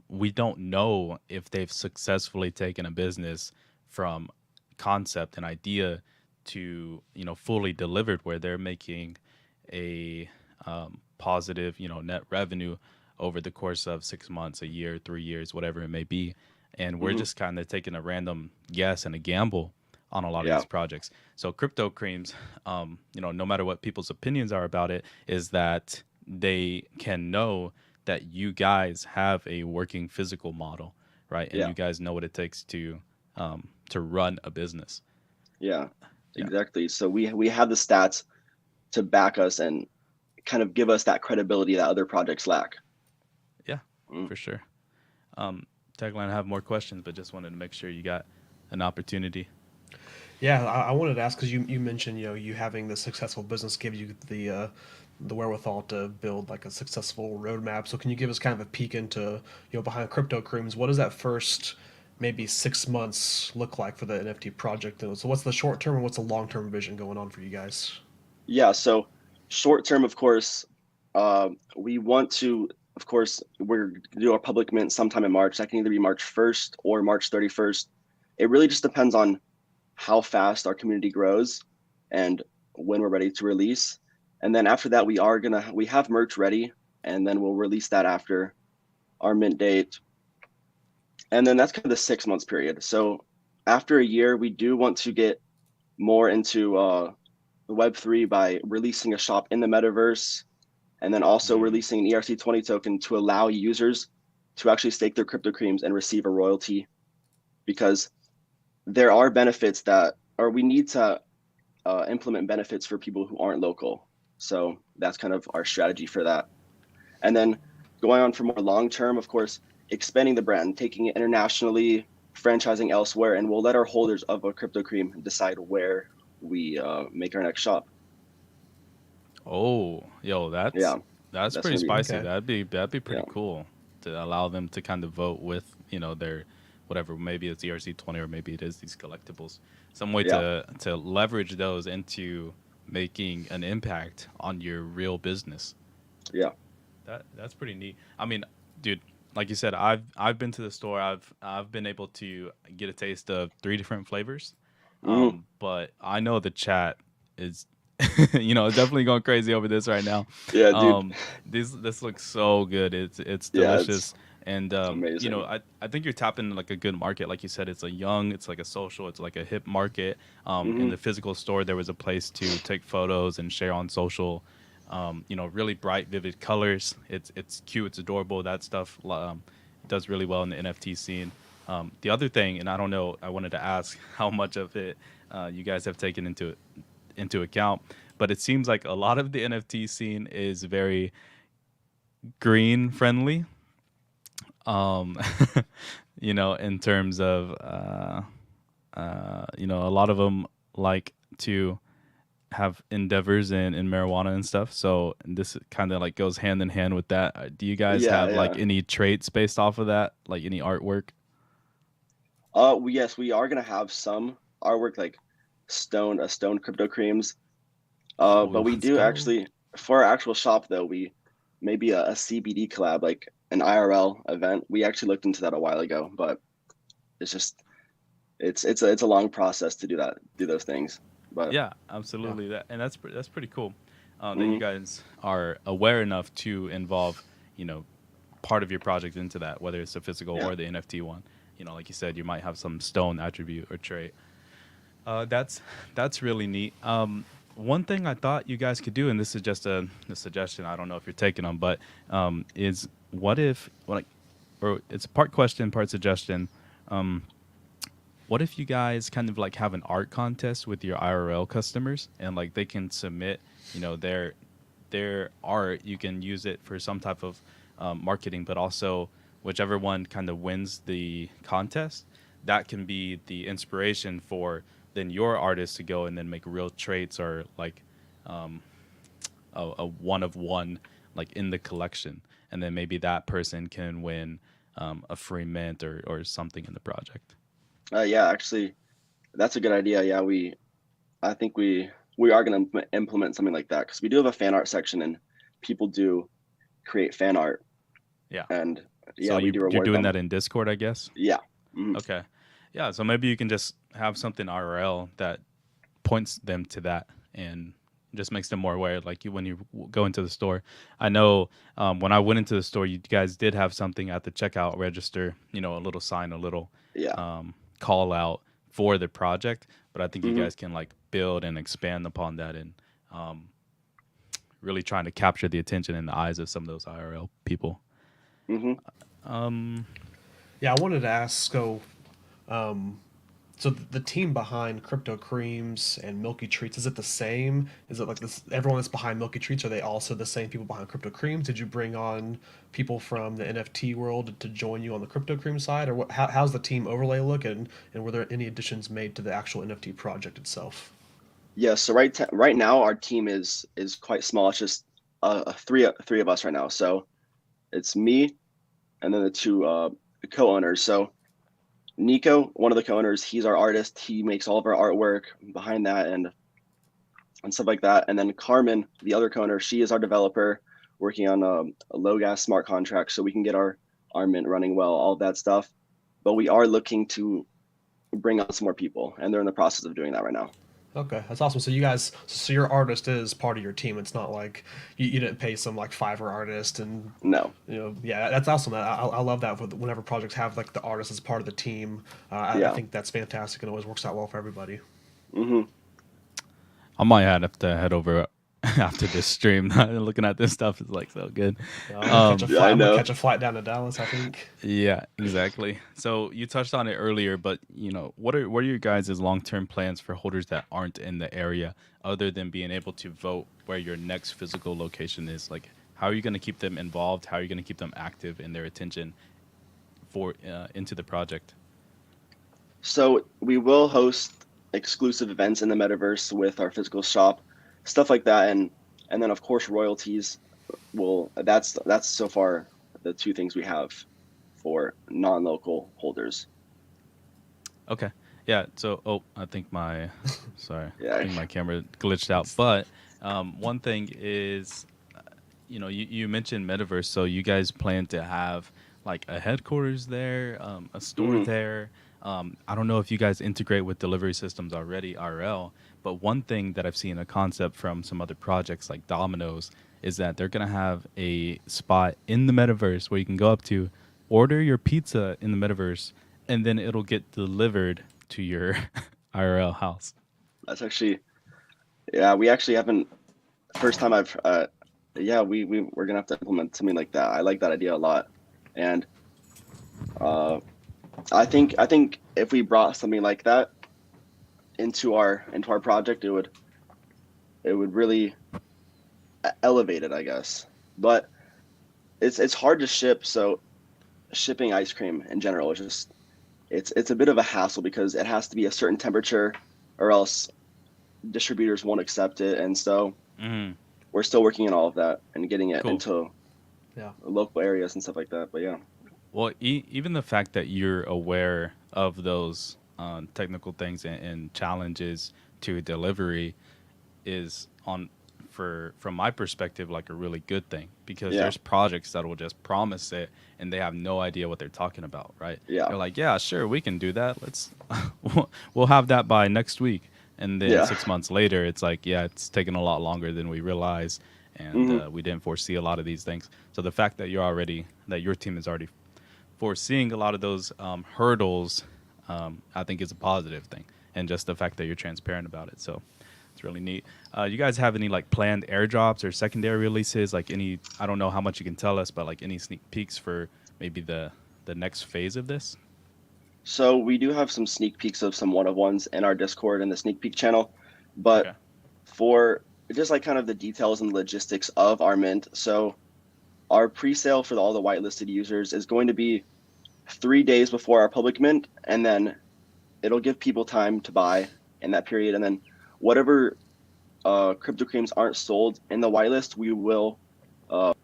we don't know if they've successfully taken a business from concept and idea to, fully delivered where they're making a positive, net revenue over the course of 6 months, a year, 3 years, whatever it may be. And we're Hmm. just kind of taking a random guess and a gamble on a lot of Yeah. these projects. So crypto creams, no matter what people's opinions are about it, is that they can know that you guys have a working physical model, right? And Yeah. you guys know what it takes to run a business. Yeah. Yeah, Exactly. So we have the stats to back us and kind of give us that credibility that other projects lack. yeah, Mm. for sure. Um, Tagline, I have more questions, but just wanted to make sure you got an opportunity. Yeah, I wanted to ask because you mentioned you having the successful business gives you the wherewithal to build like a successful roadmap. So can you give us kind of a peek into behind crypto creams? What does that first maybe 6 months look like for the NFT project? So what's the short term and what's the long term vision going on for you guys? Yeah. So short term, of course, we want to, of course, we're going to do our public mint sometime in March. That can either be March 1st or March 31st. It really just depends on how fast our community grows and when we're ready to release. And then after that, we have merch ready, and then we'll release that after our mint date. And then that's kind of the 6 months period. So after a year, we do want to get more into Web3 by releasing a shop in the metaverse, and then also Mm. releasing an ERC20 token to allow users to actually stake their crypto creams and receive a royalty. Because there are benefits that, or we need to implement benefits for people who aren't local. So that's kind of our strategy for that. And then going on for more long term, of course, expanding the brand, taking it internationally, franchising elsewhere, and we'll let our holders of a crypto cream decide where we make our next shop. Oh, yo, that's Yeah, that's that's pretty gonna be spicy. Okay. That'd be yeah, pretty cool to allow them to kind of vote with their whatever. Maybe it's ERC20 or maybe it is these collectibles. Some way yeah, to leverage those into making an impact on your real business. yeah. That's pretty neat. I mean, dude, like you said, I've been to the store. I've been able to get a taste of three different flavors. Hmm. But I know the chat is, definitely going crazy over this right now. Yeah, dude. Um, this looks so good. It's Yeah, delicious, and it's amazing. I think you're tapping like a good market. Like you said, it's like a social, it's like a hip market. In Hmm. the physical store, there was a place to take photos and share on social. Really bright, vivid colors. It's cute. It's adorable. That stuff does really well in the NFT scene. The other thing, and I don't know, I wanted to ask how much of it you guys have taken into account. But it seems like a lot of the NFT scene is very green friendly. Um, in terms of a lot of them like to have endeavors in marijuana and stuff. So this kind of like goes hand in hand with that. Do you guys Yeah, have like yeah. any traits based off of that? Like any artwork? Yes, we are gonna have some artwork like stone crypto creams. But Oh, we let's do go. actually for our actual shop though, we maybe a CBD collab, like an IRL event. We actually looked into that a while ago, but it's just it's a long process to do those things. But Yeah, Yeah. absolutely. That's pretty cool. That you mhm, guys are aware enough to involve, you know, part of your project into that, whether it's the physical yeah. or the NFT one. Like you said, you might have some stone attribute or trait. That's really neat. One thing I thought you guys could do, and this is just a suggestion. I don't know if you're taking them, but is what if like, or it's part question, part suggestion. Um, what if you guys kind of like have an art contest with your IRL customers, and like they can submit, their art. You can use it for some type of marketing, but also whichever one kind of wins the contest, that can be the inspiration for then your artist to go and then make real traits or like a one of one like in the collection, and then maybe that person can win a free mint or something in the project. Yeah, actually, that's a good idea. Yeah, I think we are gonna implement something like that because we do have a fan art section and people do create fan art, Yeah. and So yeah, we do you're reward doing them. that in Discord, I guess. Yeah. Mhm. Okay. Yeah. So maybe you can just have something IRL that points them to that and just makes them more aware. Like you when you go into the store. I know when I went into the store, you guys did have something at the checkout register. A little sign, a little Yeah. call out for the project. But I think you Hmm. guys can like build and expand upon that and really trying to capture the attention and the eyes of some of those IRL people. Hmm. Um, Yeah, I wanted to ask. So the team behind Crypto Creams and Milky Treats, is it the same? Is it like this? Everyone that's behind Milky Treats, are they also the same people behind Crypto Creams? Did you bring on people from the NFT world to join you on the Crypto Cream side, or how's the team overlay look, and were there any additions made to the actual NFT project itself? Yeah. So right now our team is quite small. It's just three of us right now. So it's me and then the two co-owners. So Nico, one of the co-owners, he's our artist. He makes all of our artwork behind that and stuff like that. And then Carmen, the other co-owner, she is our developer working on a low gas smart contract so we can get our mint running well, all of that stuff. But we are looking to bring on some more people, and they're in the process of doing that right now. Okay, that's awesome. So you guys, so your artist is part of your team. It's not like you didn't pay some like Fiverr artist, and No. yeah, that's awesome. I love that whenever projects have like the artist as part of the team. I Yeah. think that's fantastic and always works out well for everybody. Hmm. I might have to head over after this stream. Looking at this stuff is like so good. I'm gonna catch a Yeah, I flight. I'm gonna know. catch a flight down to Dallas, I think. Yeah, exactly. So you touched on it earlier, but what are your guys' long-term plans for holders that aren't in the area, other than being able to vote where your next physical location is? Like, how are you going to keep them involved? How are you going to keep them active in their attention for into the project? So we will host exclusive events in the metaverse with our physical shop, stuff like that, and then of course royalties will. That's so far the two things we have for non-local holders. Okay. Yeah. So, I think sorry, I Yeah. think my camera glitched out. It's But one thing is, you mentioned metaverse, so you guys plan to have like a headquarters there, a store Hmm. there. I don't know if you guys integrate with delivery systems already, RL, but one thing that I've seen a concept from some other projects like Domino's is that they're gonna have a spot in the metaverse where you can go up to, order your pizza in the metaverse, and then it'll get delivered to your IRL house. That's actually, yeah. We actually haven't. First time I've. Yeah, we're gonna have to implement something like that. I like that idea a lot, and uh, I think if we brought something like that into our project, it would really elevate it, I guess. But it's hard to ship, so shipping ice cream in general is just it's a bit of a hassle because it has to be a certain temperature or else distributors won't accept it. And so Mm, we're still working on all of that and getting it cool. into Yeah. local areas and stuff like that. But yeah. Well, even the fact that you're aware of those technical things and challenges to delivery is on for from my perspective like a really good thing because Yeah. there's projects that will just promise it and they have no idea what they're talking about, right? Yeah. They're like, yeah, sure, we can do that. Let's we'll have that by next week, and then Yeah. 6 months later, it's like, yeah, it's taken a lot longer than we realized, and Hmm. we didn't foresee a lot of these things. So the fact that your team is already foreseeing a lot of those hurdles, I think is a positive thing, and just the fact that you're transparent about it. So it's really neat. You guys have any like planned airdrops or secondary releases? Like any, I don't know how much you can tell us, but like any sneak peeks for maybe the next phase of this? So we do have some sneak peeks of some one of ones in our Discord and the sneak peek channel, but Okay. for just like kind of the details and logistics of our mint. So our pre-sale for all the whitelisted users is going to be 3 days before our public mint, and then it'll give people time to buy in that period. And then whatever crypto creams aren't sold in the whitelist, we will uh,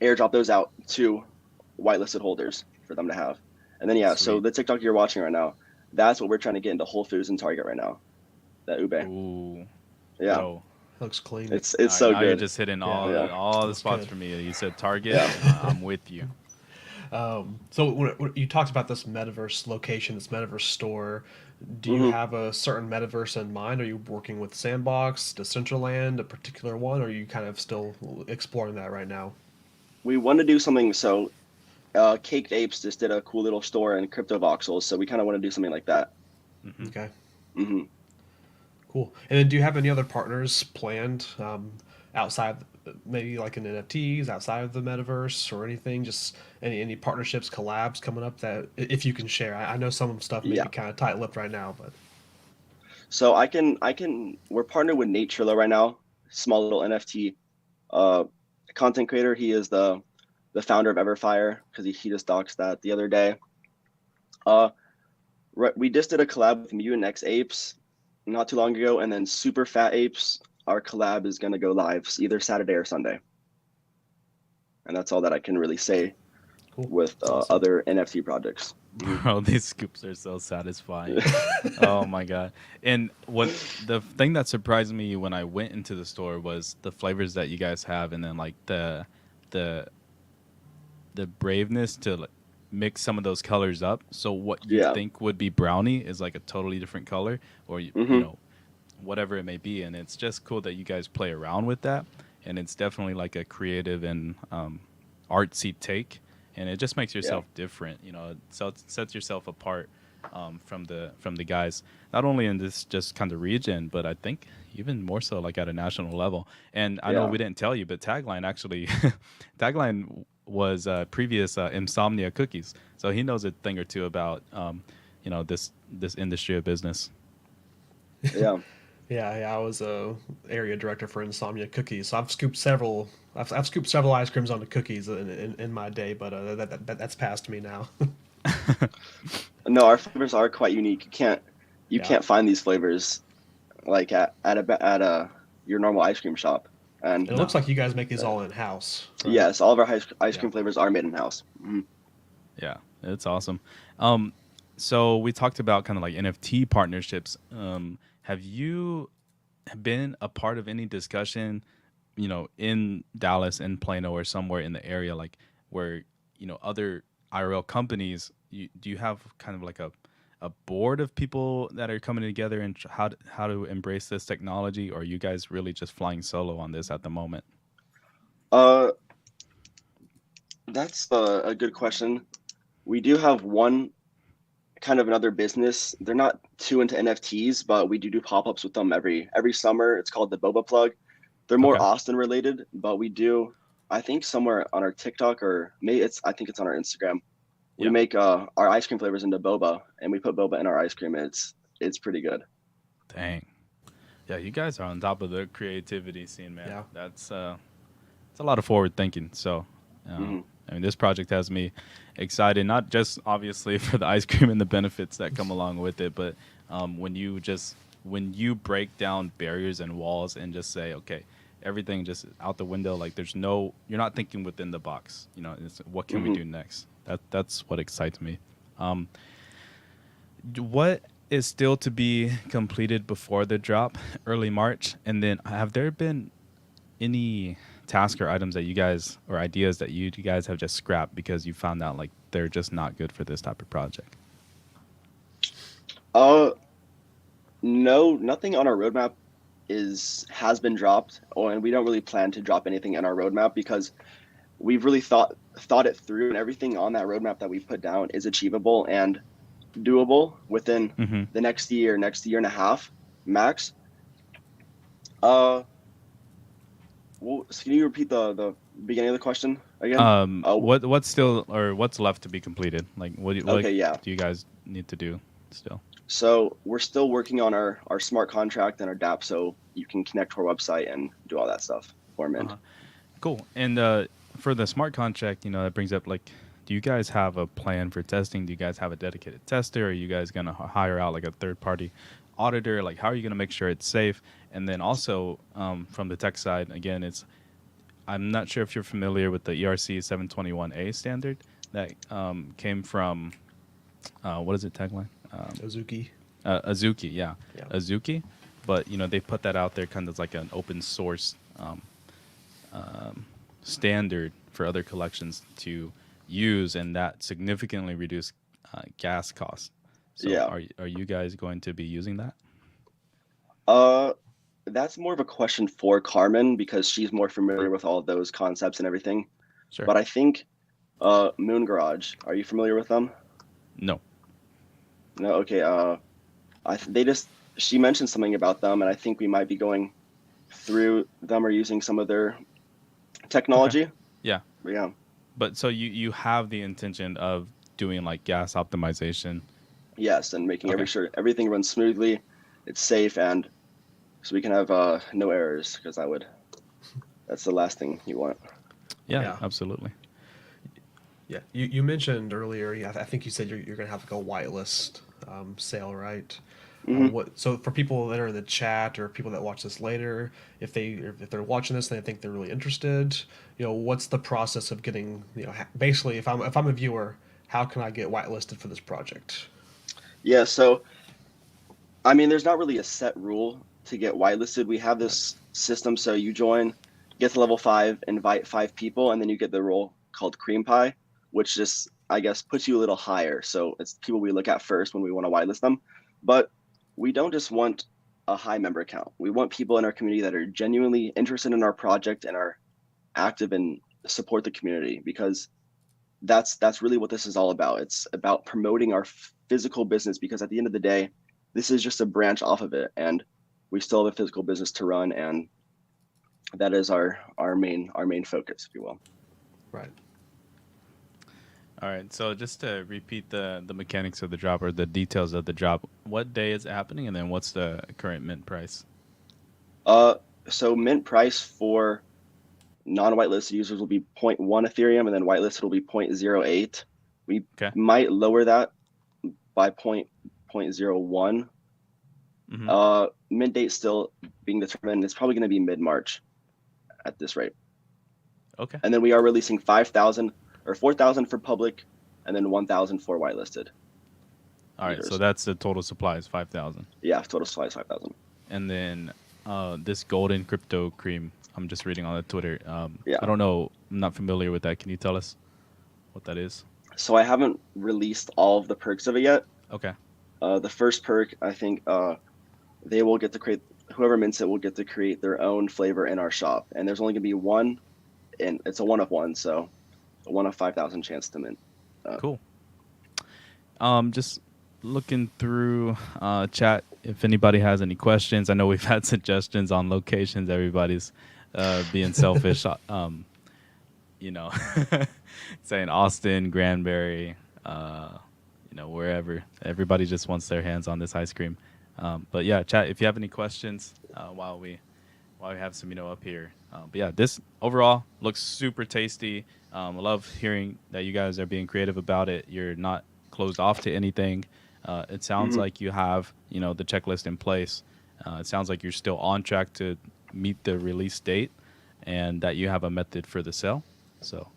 airdrop those out to whitelisted holders for them to have. And then yeah, so Sweet. the TikTok you're watching right now, that's what we're trying to get into Whole Foods and Target right now. That ube. Ooh, Yeah, yo. Looks clean. it's All right, so now you're good. just hitting Yeah. Yeah, all the That's spots good. for me. You said Target. yeah, I'm with you. So when you talked about this metaverse location, this metaverse store, do you hmm have a certain metaverse in mind? Are you working with Sandbox, Decentraland, a particular one, or are you kind of still exploring that right now? We want to do something. So Caked Apes just did a cool little store in Crypto Voxels, so we kind of want to do something like that. Hmm. Okay, Hmm. cool. And then do you have any other partners planned outside, maybe like in NFTs, outside of the metaverse or anything? Just any partnerships, collabs coming up that if you can share. I know some stuff may Yeah. be kind of tight-lipped right now, but So we're partnered with Nate Trillo right now, small little NFT uh, content creator. He is the founder of Everfire because he just doxed that the other day. Uh, right, we just did a collab with Mutant X Apes not too long ago, and then Super Fat Apes. Our collab is gonna go live either Saturday or Sunday, and that's all that I can really say cool. with Awesome. other NFT projects. Mhm. Bro, these scoops are so satisfying. Oh my god. And what the thing that surprised me when I went into the store was the flavors that you guys have and then like the the braveness to like mix some of those colors up. So what you Yeah. think would be brownie is like a totally different color or you Hmm. know whatever it may be, and it's just cool that you guys play around with that, and it's definitely like a creative and artsy take, and it just makes Yeah. yourself different, so it sets yourself apart from the guys, not only in this just kind of region, but I think even more so like at a national level. And I know Yeah. we didn't tell you, but Tagline actually Tagline was previous Insomnia Cookies, so he knows a thing or two about this industry of business. Yeah. Yeah, yeah, I was a area director for Insomnia Cookies, so I've scooped several. I've scooped several ice creams onto cookies in my day, but that's past me now. No, our flavors are quite unique. You Yeah, can't find these flavors like at a your normal ice cream shop. And and it looks No. like you guys make these uh, all in house, right? yes, all of our ice Yeah. cream flavors are made in house. Hmm. Yeah, it's awesome. Um, so we talked about kind of like NFT partnerships. Have you been a part of any discussion, in Dallas and Plano or somewhere in the area, like where, other IRL companies, do you have kind of like a board of people that are coming together and how to embrace this technology, or are you guys really just flying solo on this at the moment? Uh, that's a good question. We do have one kind of another business. They're not too into NFTs, but we do pop-ups with them every summer. It's called the Boba Plug. They're more Okay. Austin related, but we do. I think somewhere on our TikTok or maybe I think it's on our Instagram. We Yeah. make our ice cream flavors into boba, and we put boba in our ice cream. And it's pretty good. Dang. Yeah, you guys are on top of the creativity scene, man. Yeah. That's it's a lot of forward thinking. So, Hmm. I mean, this project has me excited, not just obviously for the ice cream and the benefits that come along with it, but when you break down barriers and walls and just say, okay, everything just out the window. Like you're not thinking within the box. It's, what can we Hmm. do next? That's what excites me. Um, what is still to be completed before the drop, early March, and then have there been any tasks or items that you guys or ideas that you guys have just scrapped because you found out like they're just not good for this type of project? Uh, no, nothing on our roadmap is has been dropped, and we don't really plan to drop anything in our roadmap because we've really thought it through, and everything on that roadmap that we've put down is achievable and doable within Mm-hmm. the next year and a half max. Uh, well, so can you repeat the beginning of the question again? Oh, What's still or what's left to be completed? Like, what okay, yeah. do you guys need to do still? So we're still working on our smart contract and our DApp, so you can connect to our website and do all that stuff for Mint. Uh-huh. Cool. And for the smart contract, that brings up like, do you guys have a plan for testing? Do you guys have a dedicated tester? Are you guys gonna hire out like a third party auditor? Like, how are you gonna make sure it's safe? And then also from the tech side, again, I'm not sure if you're familiar with the ERC 721A standard that came from what is it tagline? Ozuki. Azuki, yeah, Yeah. Azuki. But they put that out there kind of like an open source standard for other collections to use, and that significantly reduced gas costs. So, Yeah. are you guys going to be using that? Uh, that's more of a question for Carmen because she's more familiar with all of those concepts and everything. Sure. But I think Moon Garage, are you familiar with them? No. No, okay. They just she mentioned something about them, and I think we might be going through them or using some of their Okay. technology. Yeah. Yeah. But so you have the intention of doing like gas optimization. Yes, and making Okay. sure everything runs smoothly, it's safe, and so we can have no errors because that's the last thing you want. Yeah, Yeah. absolutely. Yeah. You mentioned earlier. Yeah, I think you said you're gonna have like a whitelist sale, right? Hmm. So for people that are in the chat or people that watch this later, if they're watching this and they think they're really interested, what's the process of getting, basically if I'm a viewer, how can I get whitelisted for this project? Yeah, so I mean, there's not really a set rule to get whitelisted. We have Right. this system, so you join, get to level 5, invite 5 people, and then you get the role called Cream Pie, which just I guess puts you a little higher. So it's people we look at first when we want to whitelist them. But we don't just want a high member count. We want people in our community that are genuinely interested in our project and are active and support the community because that's really what this is all about. It's about promoting our physical business because at the end of the day, this is just a branch off of it, and we still have a physical business to run, and that is our main focus, if you will. Right. All right. So just to repeat the mechanics of the drop or the details of the drop, what day is it happening, and then what's the current mint price? Uh, so mint price for non-whitelisted users will be zero point 0.1 Ethereum, and then whitelisted will be 0.08. We Okay. might lower that by 0.01. Mm-hmm. Mint date still being determined. It's probably going to be mid-March at this rate. Okay. And then we are releasing 5,000 or 4,000 for public, and then 1,000 for whitelisted All right. users. So that's the total supply is 5,000. Yeah, total supply is 5,000. And then this golden crypto cream, I'm just reading on the Twitter. Yeah. I don't know. I'm not familiar with that. Can you tell us what that is? So I haven't released all of the perks of it yet. Okay. The first perk, I think, they will get to create. Whoever mints it will get to create their own flavor in our shop, and there's only gonna be one, and it's a one of one, so a 1 of 5,000 chance to mint. Cool. Just looking through chat. If anybody has any questions, I know we've had suggestions on locations. Everybody's being selfish. You know, saying Austin, Granbury, wherever. Everybody just wants their hands on this ice cream. But yeah, chat. If you have any questions, while we have Samino up here. But yeah, this overall looks super tasty. I love hearing that you guys are being creative about it. You're not closed off to anything. It sounds Hmm. like you have, the checklist in place. It sounds like you're still on track to meet the release date, and that you have a method for the sale. So,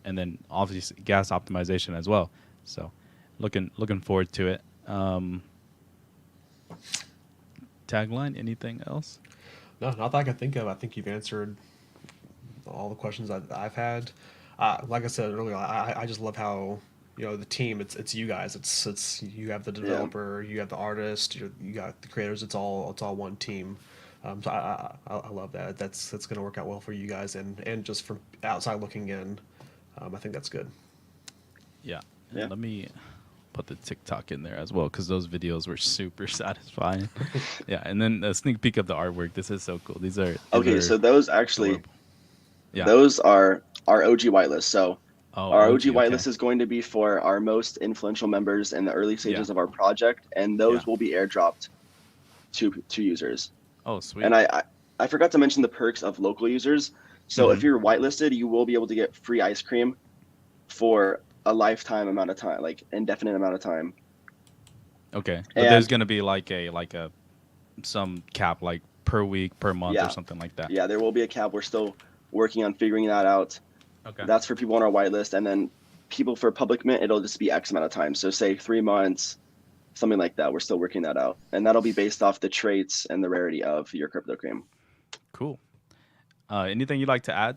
and then obviously gas optimization as well. So, looking forward to it. Tagline? Anything else? No, not that I can think of. I think you've answered all the questions that I've had. Like I said earlier, I just love how the team. It's you guys. It's you have the Yeah. developer, you have the artist, you got the creators. It's all one team. So I love that. That's going to work out well for you guys, and just from outside looking in, I think that's good. Yeah. Yeah. And let me put the TikTok in there as well because those videos were super satisfying. Yeah, and then a sneak peek of the artwork. This is so cool. These Okay, are so those actually, adorable. Yeah. those are our OG whitelist. So Oh, our OG OG. Okay. whitelist is going to be for our most influential members in the early Yeah. stages of our project, and Yeah. those will be airdropped to users. Oh, sweet. And I forgot to mention the perks of local users. So Mm-hmm. if you're whitelisted, you will be able to get free ice cream for a lifetime amount of time, like indefinite amount of time. Okay, but there's And gonna be like a some cap like per week, per month, or yeah, something like that. yeah, there will be a cap. We're still working on figuring that out. Okay. That's for people on our whitelist, and then people for public mint, it'll just be X amount of time. So say 3 months, something like that. We're still working that out, and that'll be based off the traits and the rarity of your crypto cream. Cool. Anything you'd like to add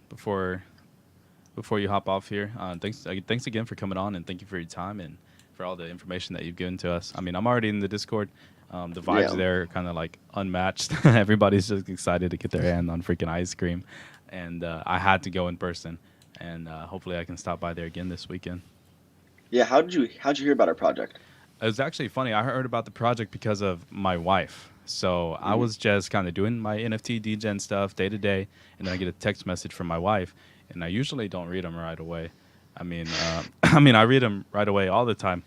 before you hop off here? Thanks again for coming on, and thank you for your time and for all the information that you've given to us. I mean, I'm already in the Discord. The vibes Yeah. there are kind of like unmatched. Everybody's just excited to get their hand on freaking ice cream, and I had to go in person, and hopefully I can stop by there again this weekend. Yeah, how'd you hear about our project? It was actually funny. I heard about the project because of my wife. So I Hmm. was just kind of doing my NFT degen stuff day to day, and then I get a text message from my wife, and I usually don't read them right away. I mean, I mean, I read them right away all the time,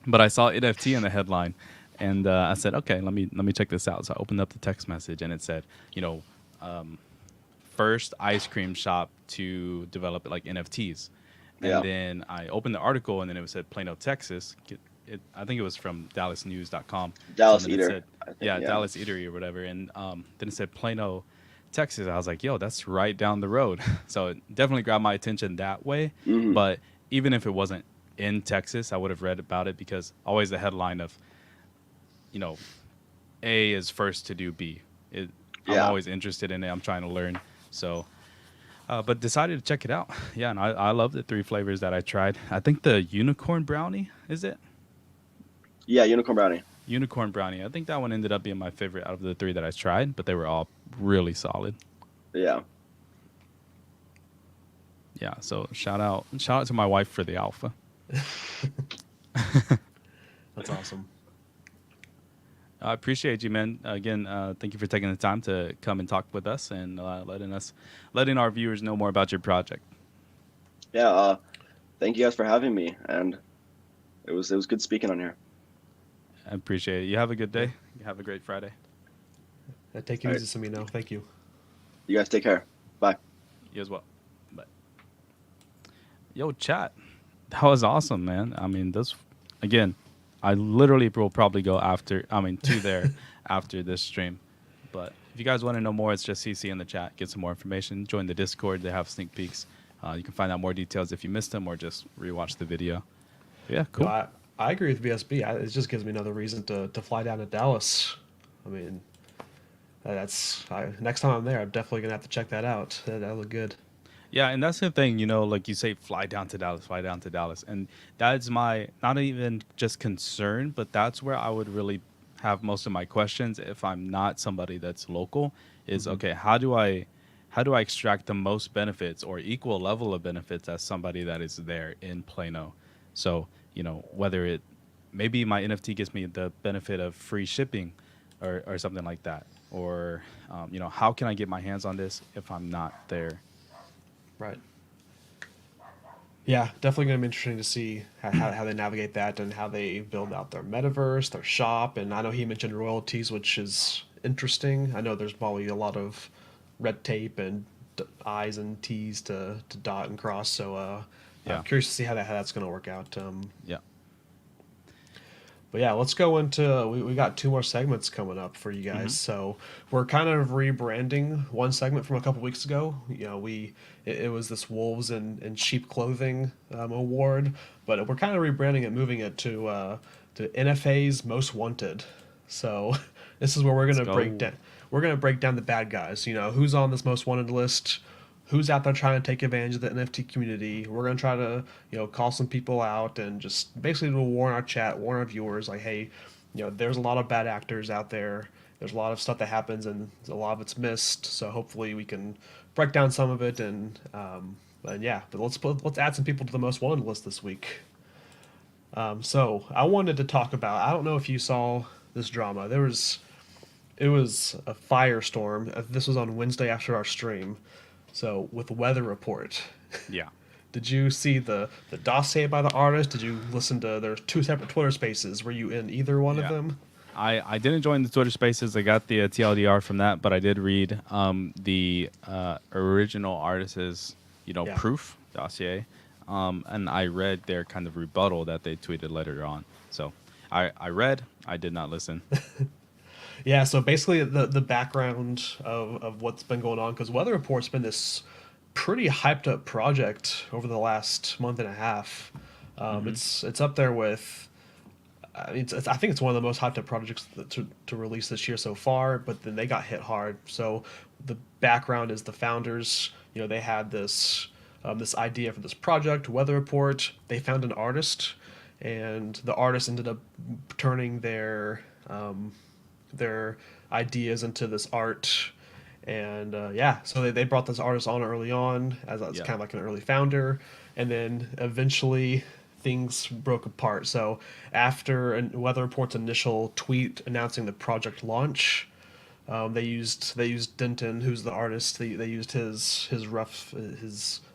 but I saw NFT in the headline, and I said, okay, let me check this out. So I opened up the text message, and it said, first ice cream shop to develop like NFTs. And Yeah, then I opened the article, and then it said Plano, Texas. I think it was from DallasNews.com. So Dallas then it Eater, said, I think. yeah, Yeah. Dallas Eatery or whatever. And then it said Plano, Texas. I was like, yo, that's right down the road. So it definitely grabbed my attention that way. Hmm. But even if it wasn't in Texas, I would have read about it because always the headline of, you know, A is first to do B. I'm Yeah. always interested in it. I'm trying to learn. So, but decided to check it out. Yeah, and I love the three flavors that I tried. I think the unicorn brownie, is it? Yeah, Unicorn Brownie. Unicorn brownie. I think that one ended up being my favorite out of the three that I tried, but they were all really solid. Yeah. Yeah, so shout out to my wife for the alpha. That's awesome. I appreciate you, man. Again, thank you for taking the time to come and talk with us and letting our viewers know more about your project. Yeah. Thank you guys for having me, and it was good speaking on here. I appreciate it. You have a good Yeah. day. You have a great Friday. Take it All right. easy, Samino. Thank you. You guys take care. Bye. You as well. Bye. Yo, chat. That was awesome, man. I mean, this again. I literally will probably go to there after this stream. But if you guys want to know more, it's just CC in the chat. Get some more information. Join the Discord. They have sneak peeks. You can find out more details if you missed them or just rewatch the video. Yeah, No, cool. I agree with VSB. It just gives me another reason to fly down to Dallas. I mean, next time I'm there, I'm definitely gonna have to check that out. That look good. Yeah, and that's the thing, like you say, fly down to Dallas. And that's my, not even just concern, but that's where I would really have most of my questions if I'm not somebody that's local is, Hmm. okay, how do I extract the most benefits or equal level of benefits as somebody that is there in Plano? So, whether maybe my NFT gives me the benefit of free shipping or something like that. Or, how can I get my hands on this if I'm not there? Right. Yeah, definitely gonna be interesting to see how they navigate that and how they build out their metaverse, their shop, and I know he mentioned royalties, which is interesting. I know there's probably a lot of red tape and I's and T's to dot and cross. So I'm Yeah. curious to see how that's going to work out. Yeah. But yeah, let's go into we got two more segments coming up for you guys. Hmm. So we're kind of rebranding one segment from a couple weeks ago. It was this wolves and sheep clothing award, but we're kind of rebranding it, moving it to NFA's most wanted. So this is where Let's go. we're gonna break down the bad guys. Who's on this most wanted list, who's out there trying to take advantage of the NFT community. We're gonna try to call some people out and just basically to warn our chat, warn our viewers, like, hey, there's a lot of bad actors out there. There's a lot of stuff that happens and a lot of it's missed. So hopefully we can break down some of it and yeah. But let's add some people to the most wanted list this week. So I wanted to talk about. I don't know if you saw this drama. It was a firestorm. This was on Wednesday after our stream. So with the weather report, Yeah. did you see the dossier by the artist? Did you listen to there's two separate Twitter spaces? Were you in either one of Yeah. them? I didn't join the Twitter Spaces. I got the TLDR from that, but I did read the original artist's Yeah. proof dossier, and I read their kind of rebuttal that they tweeted later on. So I read. I did not listen. Yeah, so basically the background of what's been going on, because Weather Report's been this pretty hyped up project over the last month and a half. Hmm. It's up there with, I think it's one of the most hyped up projects to release this year so far. But then they got hit hard. So the background is the founders. They had this idea for this project, Weather Report. They found an artist, and the artist ended up turning their ideas into this art. And yeah, so they brought this artist on early on as Yeah. kind of like an early founder, and then eventually things broke apart. So after Weather Report's initial tweet announcing the project launch, they used Denton, who's the artist. They used his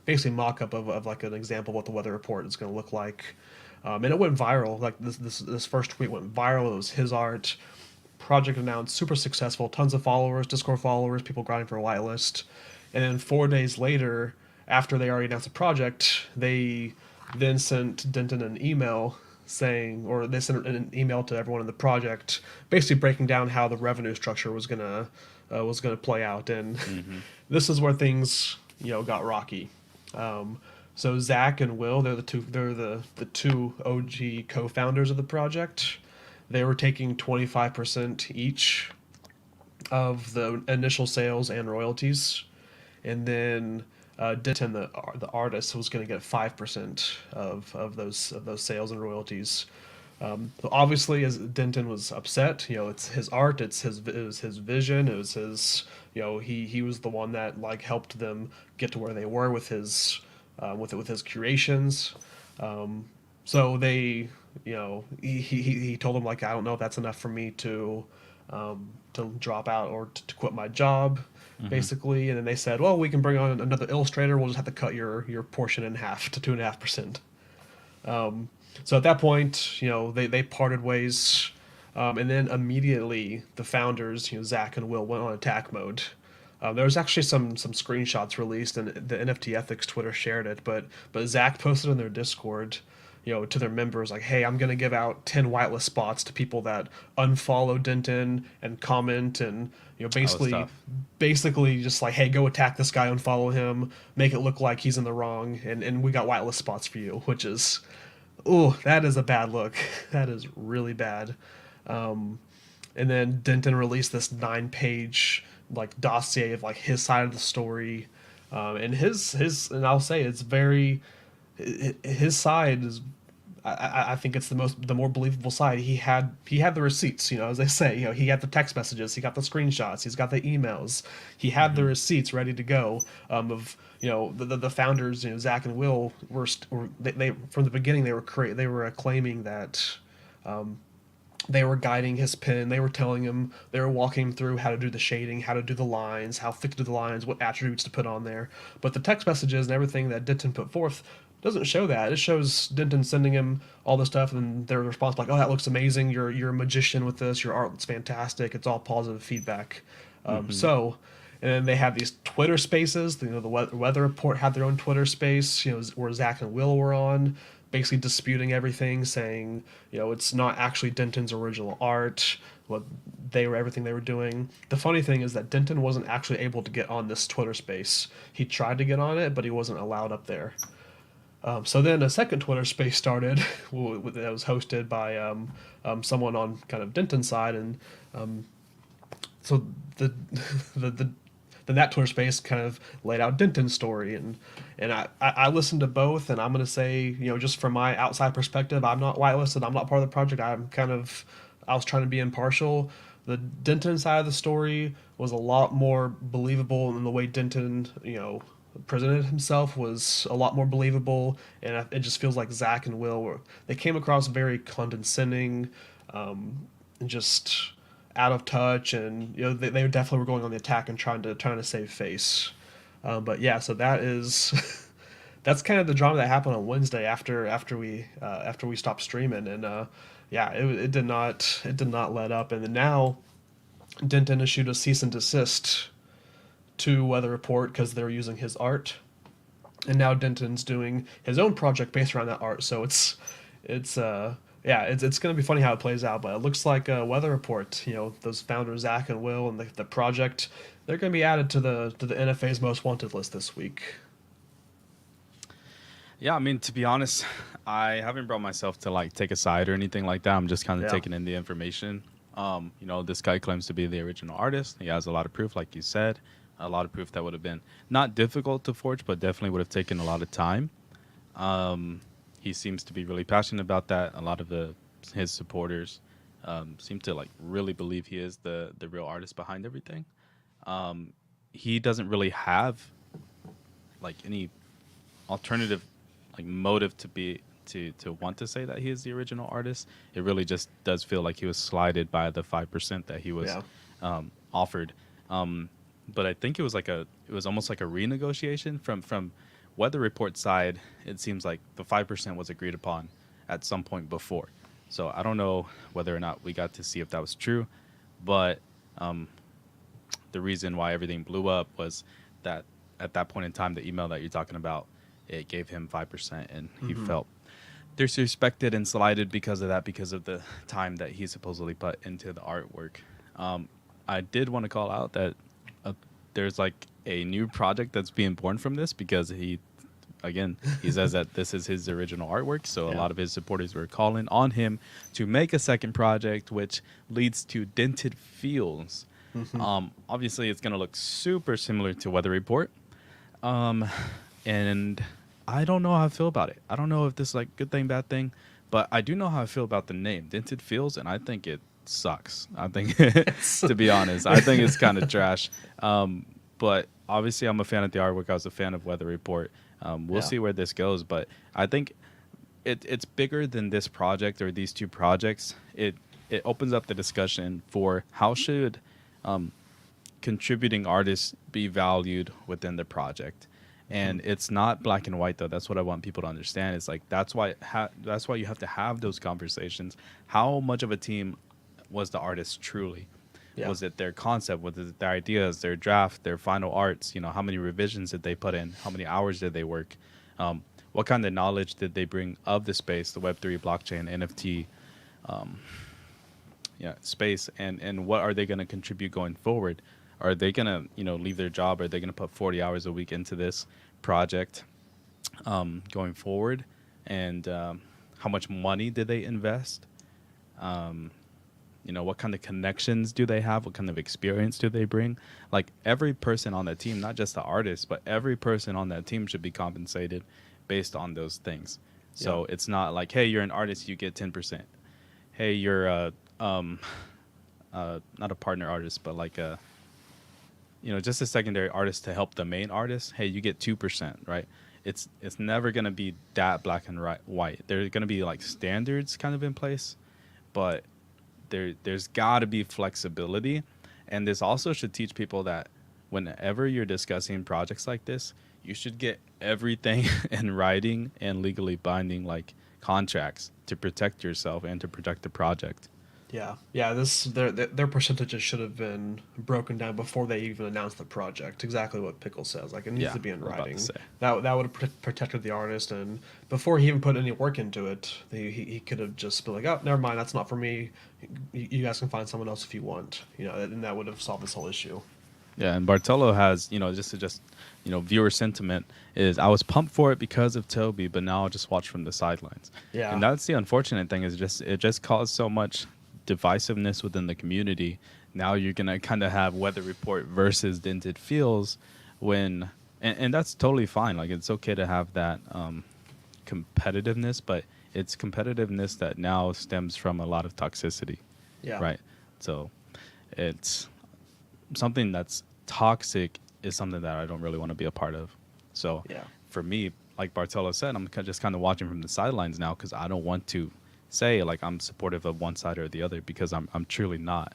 basically mock up of like an example of what the Weather Report is going to look like, and it went viral. Like this first tweet went viral. It was his art. Project announced, super successful, tons of followers, Discord followers, people grinding for a whitelist. And then 4 days later, after they already announced the project, they then sent Denton an email saying, or they sent an email to everyone in the project, basically breaking down how the revenue structure was gonna play out. And Hmm. this is where things got rocky. So Zach and Will, they're the two OG co-founders of the project. They were taking 25% each of the initial sales and royalties, and then Denton, the artist, was going to get 5% of those sales and royalties. So obviously, as Denton was upset, it's his art, it was his vision, it was his, he was the one that like helped them get to where they were with his with his curations. So they, he told him like, I don't know if that's enough for me to drop out or to quit my job, Hmm. basically. And then they said, well, we can bring on another illustrator. We'll just have to cut your portion in half to 2.5%. So at that point, they parted ways. And then immediately the founders, Zach and Will, went on attack mode. There was actually some screenshots released, and the NFT Ethics Twitter shared it. But Zach posted in their Discord, to their members like, "Hey, I'm gonna give out 10 whitelist spots to people that unfollow Denton and comment and That was basically tough. just like, hey, go attack this guy, unfollow him, make it look like he's in the wrong, and we got whitelist spots for you," which is, oh, that is a bad look. That is really bad. And then Denton released this 9-page like dossier of like his side of the story, and and I'll say it's very his side is. I think it's the more believable side. He had the receipts, as they say. He had the text messages, he got the screenshots, he's got the emails, he had the Hmm. receipts ready to go. Of the founders, Zach and Will were they from the beginning they were claiming that they were guiding his pen. They were telling him, they were walking him through how to do the shading, how to do the lines, how thick to do the lines, what attributes to put on there. But the text messages and everything that Denton put forth doesn't show that. It shows Denton sending him all the stuff, and their response like, "Oh, that looks amazing. You're a magician with this. Your art looks fantastic. It's all positive feedback." Hmm. So, and then they have these Twitter Spaces. You know, the Weather Report had their own Twitter Space. You know, where Zach and Will were on, basically disputing everything, saying, you know, it's not actually Denton's original art. What they were, everything they were doing. The funny thing is that Denton wasn't actually able to get on this Twitter Space. He tried to get on it, but he wasn't allowed up there. So then a second Twitter space started that was hosted by someone on kind of Denton's side, and so the the the then that Twitter space kind of laid out Denton's story, and I listened to both, and I'm gonna say, you know, just from my outside perspective, I'm not whitelisted, I'm not part of the project. I was trying to be impartial. The Denton side of the story was a lot more believable, in the way Denton, you know, presented himself was a lot more believable, and it just feels like Zach and Will were, they came across very condescending, and just out of touch, and you know they definitely were going on the attack and trying to save face. But yeah, so that is that's kind of the drama that happened on Wednesday after we stopped streaming, and yeah, it did not let up, and then now Denton issued a cease and desist to Weather Report because they were using his art, and now Denton's doing his own project based around that art. So it's yeah, it's going to be funny how it plays out, but it looks like Weather Report, you know, those founders Zach and Will and the project, they're going to be added to the NFA's most wanted list this week. Yeah, I mean, to be honest, I haven't brought myself to like take a side or anything like that. I'm just kind of Yeah. taking in the information. You know, this guy claims to be the original artist. He has a lot of proof, like you said, a lot of proof that would have been not difficult to forge, but definitely would have taken a lot of time. He seems to be really passionate about that. A lot of his supporters seem to like really believe he is the real artist behind everything. He doesn't really have like any alternative like motive to be to want to say that he is the original artist. It really just does feel like he was slighted by the 5% that he was Yeah. offered. Um, but I think it was almost like a renegotiation from Weather Report side. It seems like the 5% was agreed upon at some point before. So I don't know whether or not we got to see if that was true, but the reason why everything blew up was that at that point in time, the email that you're talking about, it gave him 5%, and he Mm-hmm. felt disrespected and slighted because of that, because of the time that he supposedly put into the artwork. I did want to call out that uh, there's like a new project that's being born from this, because again, he says that this is his original artwork. So a Yeah. lot of his supporters were calling on him to make a second project, which leads to Dented Fields. Mm-hmm. Obviously, it's going to look super similar to Weather Report. Um, and I don't know how I feel about it. I don't know if this is like good thing, bad thing, but I do know how I feel about the name Dented Fields, and I think it sucks. I think, to be honest, I think it's kind of trash. But obviously, I'm a fan of the artwork. I was a fan of Weather Report. We'll Yeah. see where this goes, but I think it's bigger than this project or these two projects. It opens up the discussion for how should contributing artists be valued within the project. Mm-hmm. And it's not black and white, though. That's what I want people to understand. It's like that's why you have to have those conversations. How much of a team was the artist truly? Yeah. Was it their concept? Was it their ideas, their draft, their final arts? You know, how many revisions did they put in? How many hours did they work? What kind of knowledge did they bring of the space, the Web3, blockchain, NFT, yeah, space, and what are they going to contribute going forward? Are they going to, you know, leave their job? Are they going to put 40 hours a week into this project going forward? And how much money did they invest? You know, what kind of connections do they have? What kind of experience do they bring? Like every person on that team, not just the artist, but every person on that team should be compensated based on those things. Yeah. So it's not like, hey, you're an artist, you get 10%. Hey, you're not a partner artist, but like a, you know, just a secondary artist to help the main artist. Hey, you get 2%, right? It's never gonna be that black and white. There's gonna be like standards kind of in place, but there's got to be flexibility, and this also should teach people that whenever you're discussing projects like this, you should get everything in writing and legally binding like contracts to protect yourself and to protect the project. Yeah, yeah. Their percentages should have been broken down before they even announced the project. Exactly what Pickle says. Like it needs Yeah, to be in I was about to writing. say. That would have protected the artist, and before he even put any work into it, he could have just been like, oh, never mind, that's not for me. You guys can find someone else if you want. And that would have solved this whole issue. Yeah, and Bartolo has, viewer sentiment is I was pumped for it because of Toby, but now I'll just watch from the sidelines. Yeah, And that's the unfortunate thing is just it just caused so much divisiveness within the community. Now you're gonna kind of have Weather Report versus Dented Feels when, and that's totally fine. Like it's okay to have that competitiveness, but it's competitiveness that now stems from a lot of toxicity, yeah, right? So it's something that's toxic is something that I don't really want to be a part of. So yeah. for me, like Bartolo said, I'm just kind of watching from the sidelines now because I don't want to say like I'm supportive of one side or the other because I'm truly not.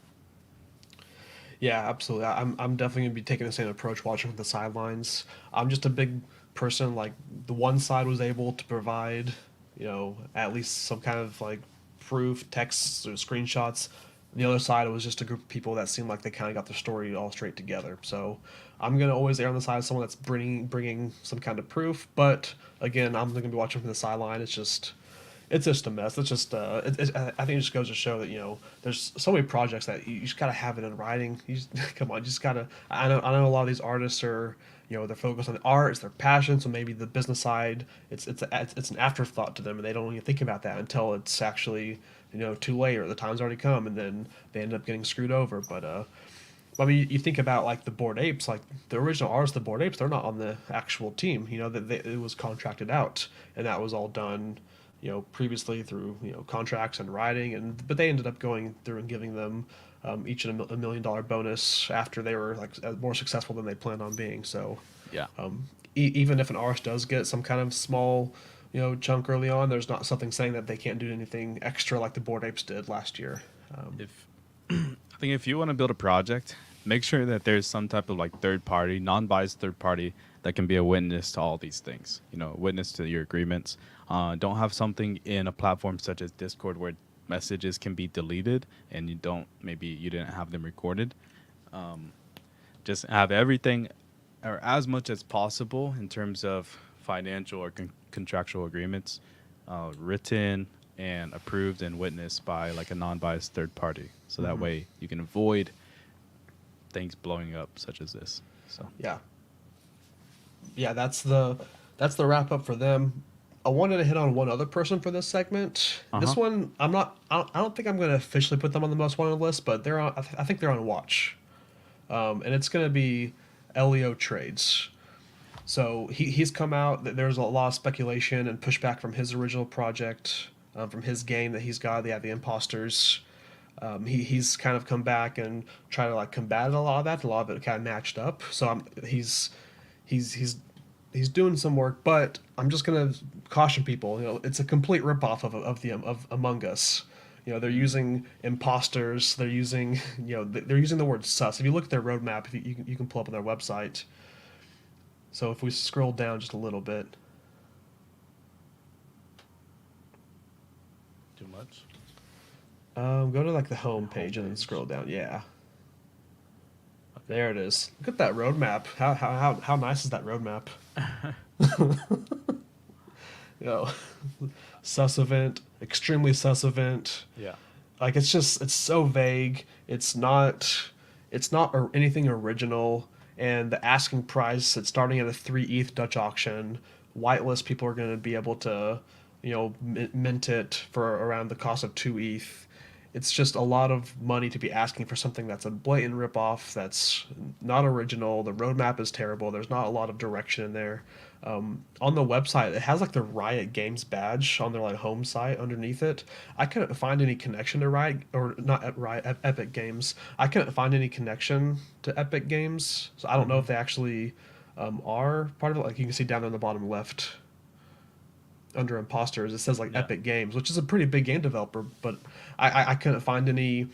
Yeah, absolutely. I'm definitely gonna be taking the same approach, watching from the sidelines. I'm just a big person. Like the one side was able to provide, at least some kind of like proof, texts or screenshots. The other side was just a group of people that seemed like they kind of got their story all straight together. So I'm gonna always err on the side of someone that's bringing some kind of proof. But again, I'm gonna be watching from the sideline. It's just a mess. It's just I think it just goes to show that there's so many projects that you just gotta have it in writing. You just, come on, you just gotta. I know a lot of these artists are they're focused on the art, it's their passion. So maybe the business side it's an afterthought to them, and they don't even think about that until it's actually too late or the time's already come, and then they end up getting screwed over. But I mean, you think about like the Bored Apes, like the original artists of the Bored Apes, they're not on the actual team. That it was contracted out, and that was all done, previously through contracts and writing, but they ended up going through and giving them each $1 million bonus after they were like more successful than they planned on being. So Yeah. even if an artist does get some kind of small chunk early on, there's not something saying that they can't do anything extra like the Bored Apes did last year. If I think if you want to build a project, make sure that there's some type of like third party, non-biased third party that can be a witness to all these things. Witness to your agreements. Don't have something in a platform such as Discord where messages can be deleted and maybe you didn't have them recorded. Just have everything or as much as possible in terms of financial or contractual agreements written and approved and witnessed by like a non-biased third party so that way you can avoid things blowing up such as this. So Yeah, yeah, that's the wrap up for them. I wanted to hit on one other person for this segment. This uh-huh. one, I don't think I'm going to officially put them on the most wanted list, but they're on. I think they're on watch, and it's going to be Elio Trades. So he's come out. There's a lot of speculation and pushback from his original project, from his game that he's got. The Imposters. He's kind of come back and try to like combat a lot of that. A lot of it kind of matched up. So he's he's he's doing some work, but I'm just gonna caution people. It's a complete ripoff of Among Us. They're using imposters. They're using they're using the word sus. If you look at their roadmap, if you can pull up on their website. So if we scroll down just a little bit, Too much. go to like the home page and then scroll down. Yeah, there it is. Look at that roadmap. How nice is that roadmap? you know, sus event, extremely sus event. Yeah. Like it's so vague. It's not anything original. And the asking price, it's starting at a 3 ETH Dutch auction. Whitelist people are going to be able to, mint it for around the cost of 2 ETH. It's just a lot of money to be asking for something that's a blatant ripoff, that's not original. The roadmap is terrible. There's not a lot of direction in there. On the website, it has like the Riot Games badge on their like home site underneath it. I couldn't find any connection to Riot or not at Riot Epic Games. I couldn't find any connection to Epic Games, so I don't know if they actually are part of it. Like you can see down there in the bottom left under imposters, it says like Yeah. Epic Games, which is a pretty big game developer. But I couldn't find any.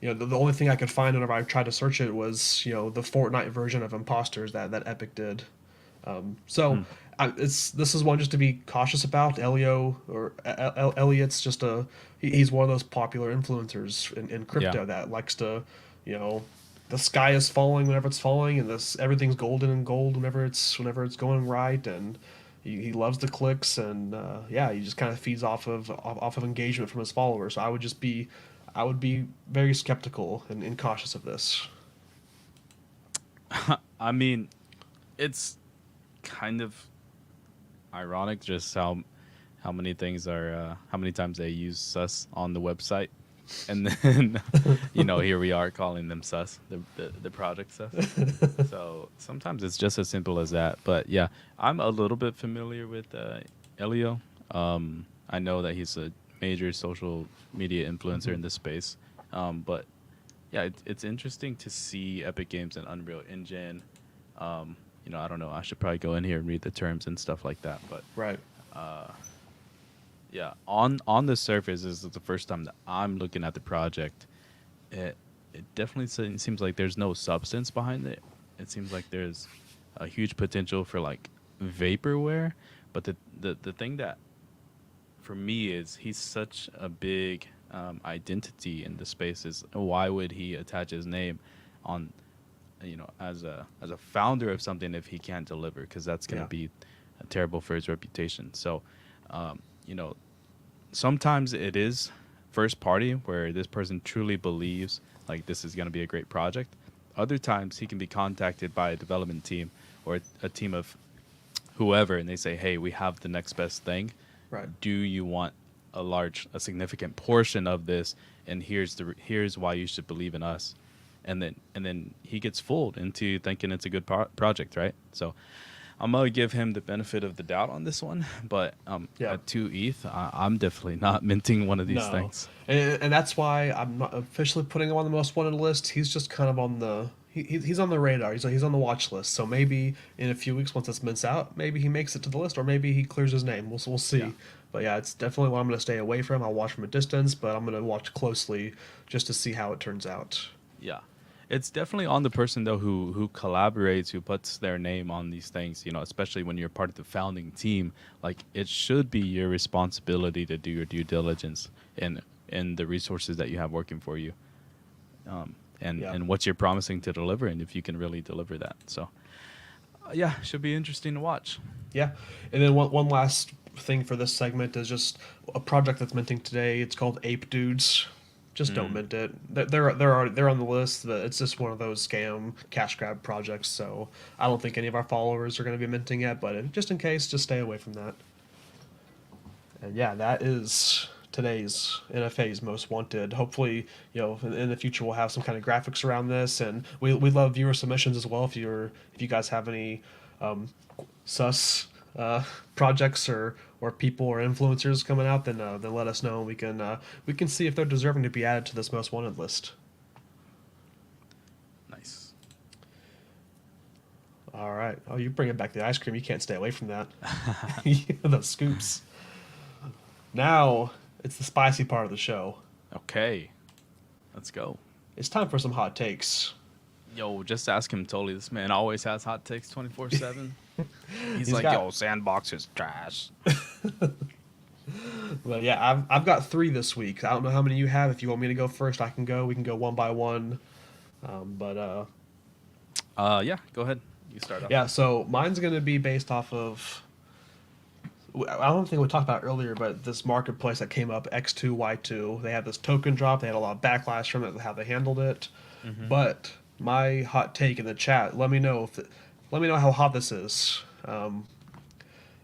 The only thing I could find whenever I tried to search it was the Fortnite version of imposters that Epic did. So Hmm. this is one just to be cautious about. Elliot's just he's one of those popular influencers in Yeah. crypto that likes to, you know, the sky is falling whenever it's falling, and this everything's golden and gold whenever it's going right, and he loves the clicks, and yeah, he just kind of feeds off of engagement from his followers. So I would be very skeptical and cautious of this. I mean, it's kind of ironic just how many things are how many times they use sus on the website, and then here we are calling them sus, the project sus. So sometimes it's just as simple as that. But yeah, I'm a little bit familiar with Elio. I know that he's a major social media influencer Hmm. in this space. But yeah, it's interesting to see Epic Games and Unreal Engine. I don't know. I should probably go in here and read the terms and stuff like that. But Right. yeah, on the surface, this is the first time that I'm looking at the project. It it definitely seems like there's no substance behind it. It seems like there's a huge potential for like vaporware, but the thing that for me is he's such a big identity in the space. Is why would he attach his name on as a founder of something if he can't deliver, because that's going to Yeah. be terrible for his reputation. So um, you know sometimes it is first party where this person truly believes like this is going to be a great project. Other times he can be contacted by a development team or a team of whoever, and they say, hey, we have the next best thing. Right. Do you want a significant portion of this, and here's why you should believe in us. And then he gets fooled into thinking it's a good project, right? So I'm gonna give him the benefit of the doubt on this one, but Yeah. at 2 ETH, I'm definitely not minting one of these No, things. and that's why I'm not officially putting him on the most wanted list. He's just kind of on he's on the radar. He's on the watch list. So maybe in a few weeks, once this mints out, maybe he makes it to the list, or maybe he clears his name. We'll Yeah, see. But yeah, it's definitely one I'm going to stay away from. I'll watch from a distance, but I'm going to watch closely just to see how it turns out. yeah. It's definitely on the person though who collaborates, who puts their name on these things. Especially when you're part of the founding team, like it should be your responsibility to do your due diligence in the resources that you have working for you, and Yeah. and what you're promising to deliver, and if you can really deliver that. So yeah, should be interesting to watch. Yeah, and then one last thing for this segment is just a project that's minting today. It's called Ape Dudes. Just don't Mm. mint it. They're on the list, but it's just one of those scam cash grab projects. So I don't think any of our followers are going to be minting it. But just in case, just stay away from that. And yeah, that is today's NFA's most wanted. Hopefully, in the future we'll have some kind of graphics around this, and we love viewer submissions as well. If you guys have any um, sus projects or people or influencers coming out, then let us know. We can see if they're deserving to be added to this most wanted list. Nice. All right. Oh, you bringing back the ice cream. You can't stay away from that. The scoops. Now it's the spicy part of the show. Okay, let's go. It's time for some hot takes. Yo, just ask him totally. This man always has hot takes 24/7. He's He's like, got yo, Sandbox is trash. Well, yeah, I've got three this week. I don't know how many you have. If you want me to go first, I can go. We can go one by one. But Yeah, go ahead. You start off. yeah, so mine's going to be based off of. I don't think we talked about it earlier, but this marketplace that came up, X2Y2, they had this token drop. They had a lot of backlash from it, how they handled it. Mm-hmm. But my hot take in the chat, let me know how hot this is.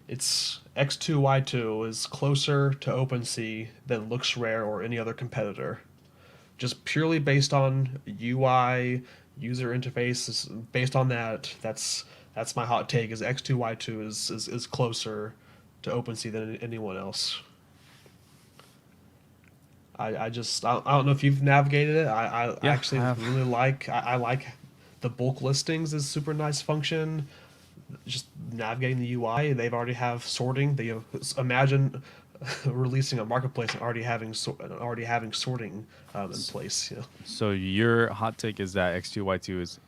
It's X2Y2 is closer to OpenSea than LooksRare or any other competitor. Just purely based on UI, user interface, based on that. That's my hot take. Is X2Y2 is closer to OpenSea than anyone else. I don't know if you've navigated it. I Yeah, actually I have. really I like the bulk listings is super nice function. Just navigating the UI, they've already have sorting. They imagine releasing a marketplace and already having sorting in place. So your hot take is that X2Y2 is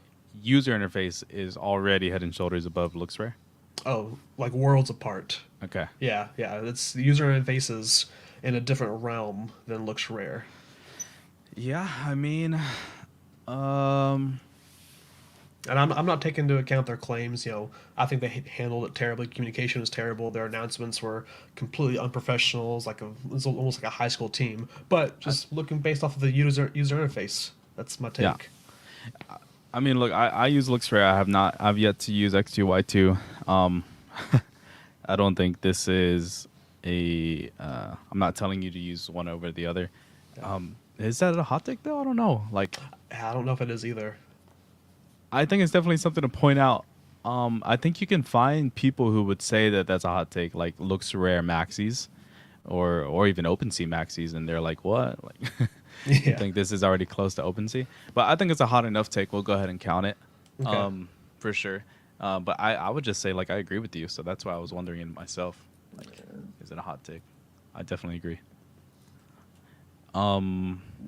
user interface is already head and shoulders above LooksRare. Oh, like worlds apart. Okay. Yeah, yeah. It's the user interface is in a different realm than looks rare. Yeah, I mean, um, And I'm not taking into account their claims. I think they handled it terribly. Communication was terrible. Their announcements were completely unprofessional. It's almost like a high school team. But I, just looking based off of the user interface, that's my yeah. take. I mean, look, I use LooksRare. I have not. I've yet to use X2Y2. Um, I don't think this is a. I'm not telling you to use one over the other. Yeah. Is that a hot take though? I don't know. Like, I don't know if it is either. I think it's definitely something to point out. I think you can find people who would say that that's a hot take, like LooksRare maxis, or even OpenSea maxis, and they're like, what? Like, you Yeah. think this is already close to OpenSea? But I think it's a hot enough take. We'll go ahead and count it, Okay. for sure. But I would just say like I agree with you, so that's why I was wondering in myself, like, is it a hot take? I definitely agree.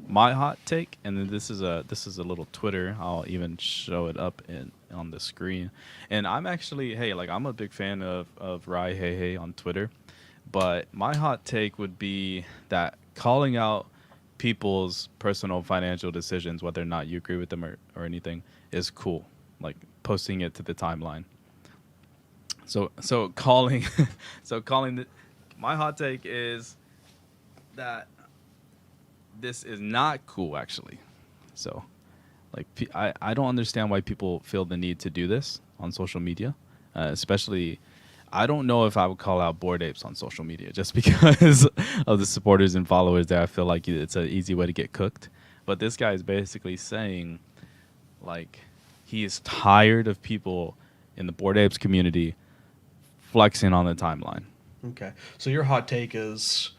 My hot take, and then this is a little Twitter. I'll even show it up in on the screen. And I'm actually, hey, like I'm a big fan of Rai Hey Hey on Twitter, but my hot take would be that calling out people's personal financial decisions, whether or not you agree with them or anything, is cool. Like posting it to the timeline. So calling, so calling the, my hot take is that this is not cool actually. So like I don't understand why people feel the need to do this on social media, especially I don't know if I would call out Bored Apes on social media just because of the supporters and followers there. I feel like it's an easy way to get cooked. But this guy is basically saying like he is tired of people in the Bored Apes community flexing on the timeline. Okay. So your hot take is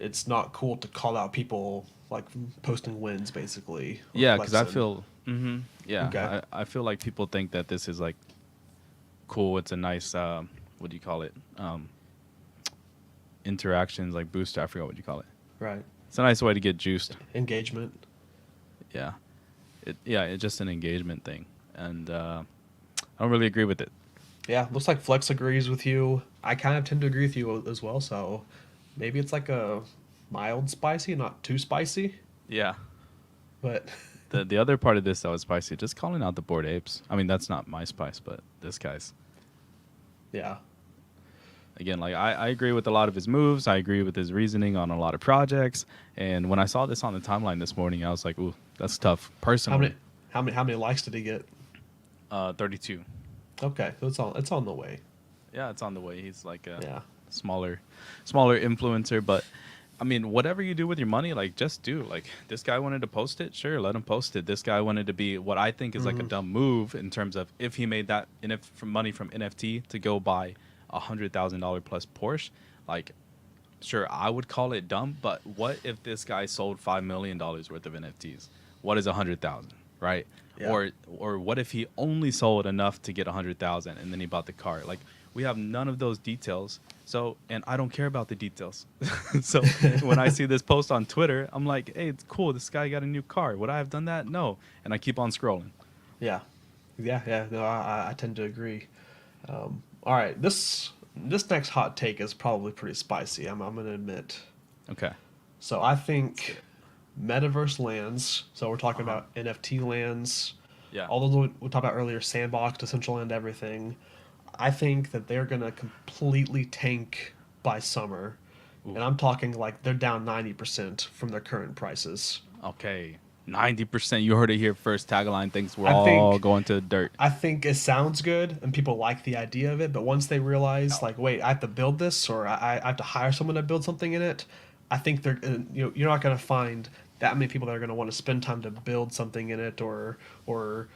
it's not cool to call out people like posting wins basically or Yeah, because I flexing. feel, Okay. I feel like people think that this is like cool. It's a nice, what do you call it? Interactions like booster. I forgot what you call it. Right. It's a nice way to get juiced. Engagement. Yeah, it's just an engagement thing, and I don't really agree with it. Yeah, looks like Flex agrees with you. I kind of tend to agree with you as well, so maybe it's like a mild spicy, not too spicy, Yeah. but The other part of this that was spicy, just calling out the Bored Apes. I mean, that's not my spice, but this guy's. yeah. Again, like I agree with a lot of his moves. I agree with his reasoning on a lot of projects. And when I saw this on the timeline this morning, I was like, "Ooh, that's tough." How Personally, many how many likes did he get? 32. Okay, so it's on the way. Yeah, it's on the way. He's like a Yeah. smaller, smaller influencer. But I mean, whatever you do with your money, like just do. Like this guy wanted to post it, sure, let him post it. This guy wanted to be what I think is like a dumb move in terms of if he made that from money from NFT to go buy $100,000 plus Porsche, like sure, I would call it dumb, but what if this guy sold $5 million worth of NFTs? What is 100,000, right? Yeah. Or what if he only sold enough to get 100,000 and then he bought the car? Like we have none of those details. So, and I don't care about the details. So when I see this post on Twitter, I'm like, hey, it's cool. This guy got a new car. Would I have done that? No. And I keep on scrolling. Yeah. Yeah, yeah. No, I tend to agree. All right, this next hot take is probably pretty spicy. I'm gonna admit. Okay. So I think metaverse lands. So we're talking Uh-huh. about NFT lands. Yeah. All those we talked about earlier, sandbox, Decentraland, everything. I think that they're gonna completely tank by summer, Ooh. and I'm talking like they're down 90% from their current prices. Okay. 90%. You heard it here first. Tagline thinks we're I all think going to the dirt. I think it sounds good and people like the idea of it, but once they realize, like, wait, I have to build this or I have to hire someone to build something in it, I think you're not going to find that many people that are going to want to spend time to build something in it or or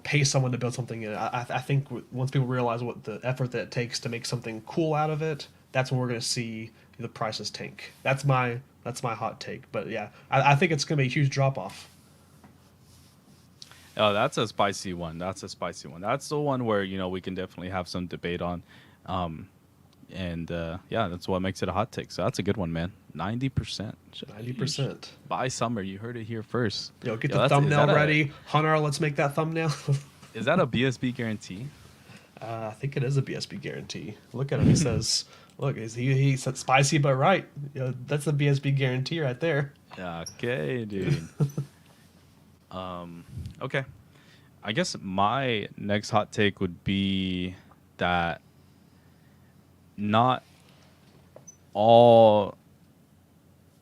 pay someone to build something in it. I think once people realize what the effort that it takes to make something cool out of it, that's when we're going to see the prices tank. That's my hot take. But yeah, I think it's going to be a huge drop off. Oh, that's a spicy one. That's a spicy one. That's the one where, we can definitely have some debate on. And yeah, that's what makes it a hot take. So that's a good one, man. 90%. 90%. By summer. You heard it here first. Get Yo, the is thumbnail that ready. Hunter, let's make that thumbnail. is that a BSB guarantee? I think it is a BSB guarantee. Look at him. He says, "Look, he said spicy but right. That's a BSB guarantee right there." Okay, dude. Okay. I guess my next hot take would be that not all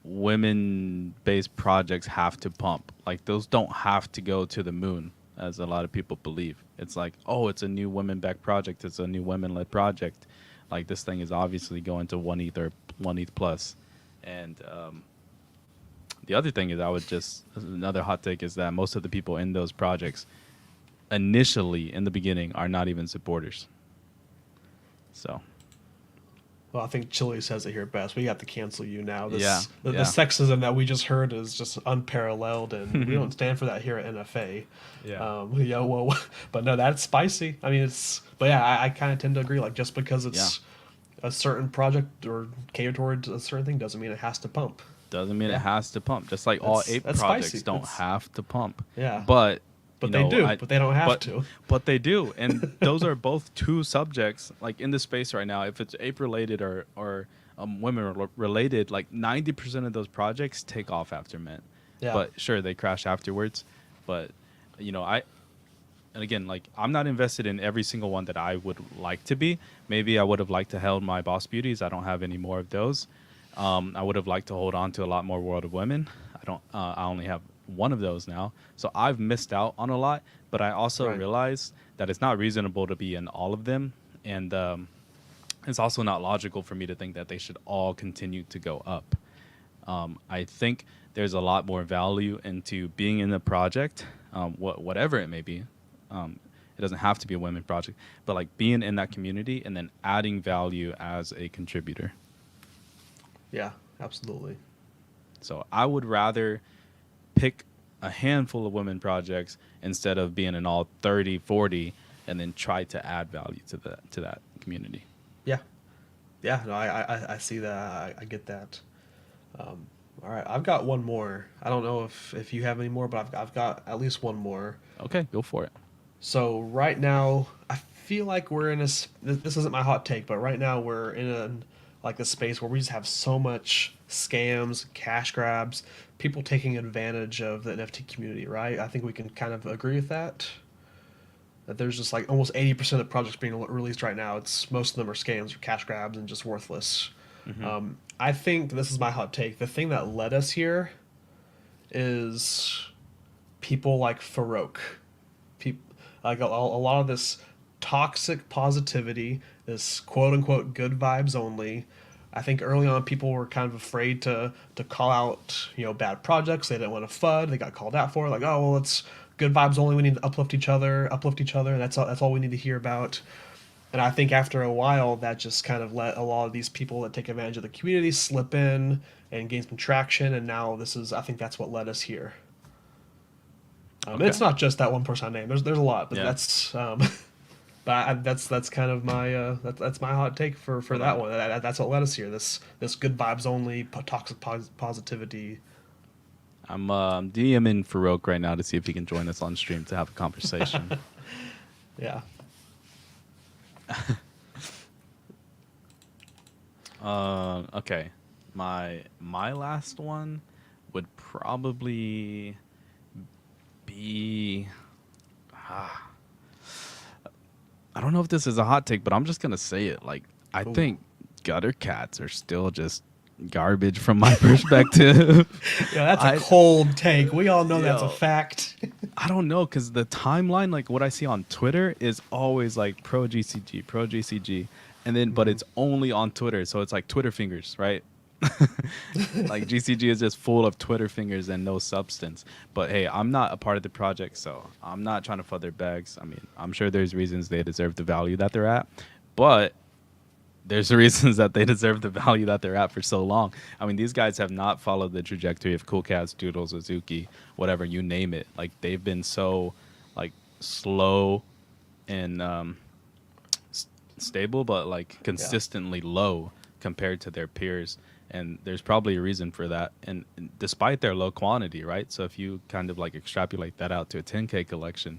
women-based projects have to pump. Like those don't have to go to the moon, as a lot of people believe. It's like, oh, it's a new women-backed project. It's a new women-led project. Like this thing is obviously going to 1 ETH or 1 ETH plus. And the other thing is, another hot take is that most of the people in those projects initially in the beginning are not even supporters. So Well, I think Chili says it here best. We got to cancel you now. The Yeah. sexism that we just heard is just unparalleled, and we don't stand for that here at NFA. Yeah. Yeah, well, but no, that's spicy. I mean, but yeah, I kind of tend to agree. Like, just because it's a certain project or catered towards a certain thing doesn't mean it has to pump. doesn't mean it has to pump. Just like all ape That's projects spicy. don't have to pump. Yeah. But But they do, but they don't have to. But they do, and those are both two subjects like in the space right now. If it's ape related or women related, like 90% of those projects take off after Mint. Yeah. But sure, they crash afterwards. But and again, like I'm not invested in every single one that I would like to be. Maybe I would have liked to held my Boss Beauties. I don't have any more of those. I would have liked to hold on to a lot more World of Women. I don't. I only have one of those now, so I've missed out on a lot. But I also realize that it's not reasonable to be in all of them, and it's also not logical for me to think that they should all continue to go up. I think there's a lot more value into being in the project, whatever it may be. It doesn't have to be a women project, but like being in that community and then adding value as a contributor. Yeah, absolutely. So I would rather pick a handful of women projects instead of being in all 30, 40, and then try to add value to that community. Yeah, yeah. No, I see that. I get that. All right, I've got one more. I don't know if you have any more, but I've got at least one more. Okay, go for it. So right now, I feel like we're in this isn't my hot take, but right now we're in a space where we just have so much scams, cash grabs, people taking advantage of the NFT community, right? I think we can kind of agree with that. That there's just like almost 80% of projects being released right now. Most of them are scams or cash grabs and just worthless. I think this is my hot take. The thing that led us here is people like Farouk. People like a lot of this toxic positivity, this quote unquote good vibes only. I think early on people were kind of afraid to call out bad projects. They didn't want to FUD. They got called out for it. Like, oh well, it's good vibes only. We need to uplift each other. That's all we need to hear about. And I think after a while, that just kind of let a lot of these people that take advantage of the community slip in and gain some traction. And now I think that's what led us here. Okay. It's not just that one person I named. There's a lot, but Yeah. that's kind of my that's my hot take for that one. That's what led us here. This good vibes only, toxic positivity. I'm DMing Farouk right now to see if he can join us on stream to have a conversation. Yeah. Okay. My last one would probably be I don't know if this is a hot take, but I'm just gonna say it. Like I think gutter cats are still just garbage from my perspective. Yeah, that's a cold take. We all know that's a fact. I don't know, because the timeline, like what I see on Twitter, is always like pro GCG, and then but it's only on Twitter, so it's like Twitter fingers, right? Like GCG is just full of Twitter fingers and no substance. But hey, I'm not a part of the project, so I'm not trying to flood their bags. I mean, I'm sure there's reasons they deserve the value that they're at, but there's reasons that they deserve the value that they're at for so long. I mean, these guys have not followed the trajectory of Cool Cats, Doodles, Azuki, whatever, you name it. Like, they've been so, like, slow and stable, but, like, consistently low compared to their peers. And there's probably a reason for that. And despite their low quantity, right? So if you kind of, like, extrapolate that out to a 10K collection,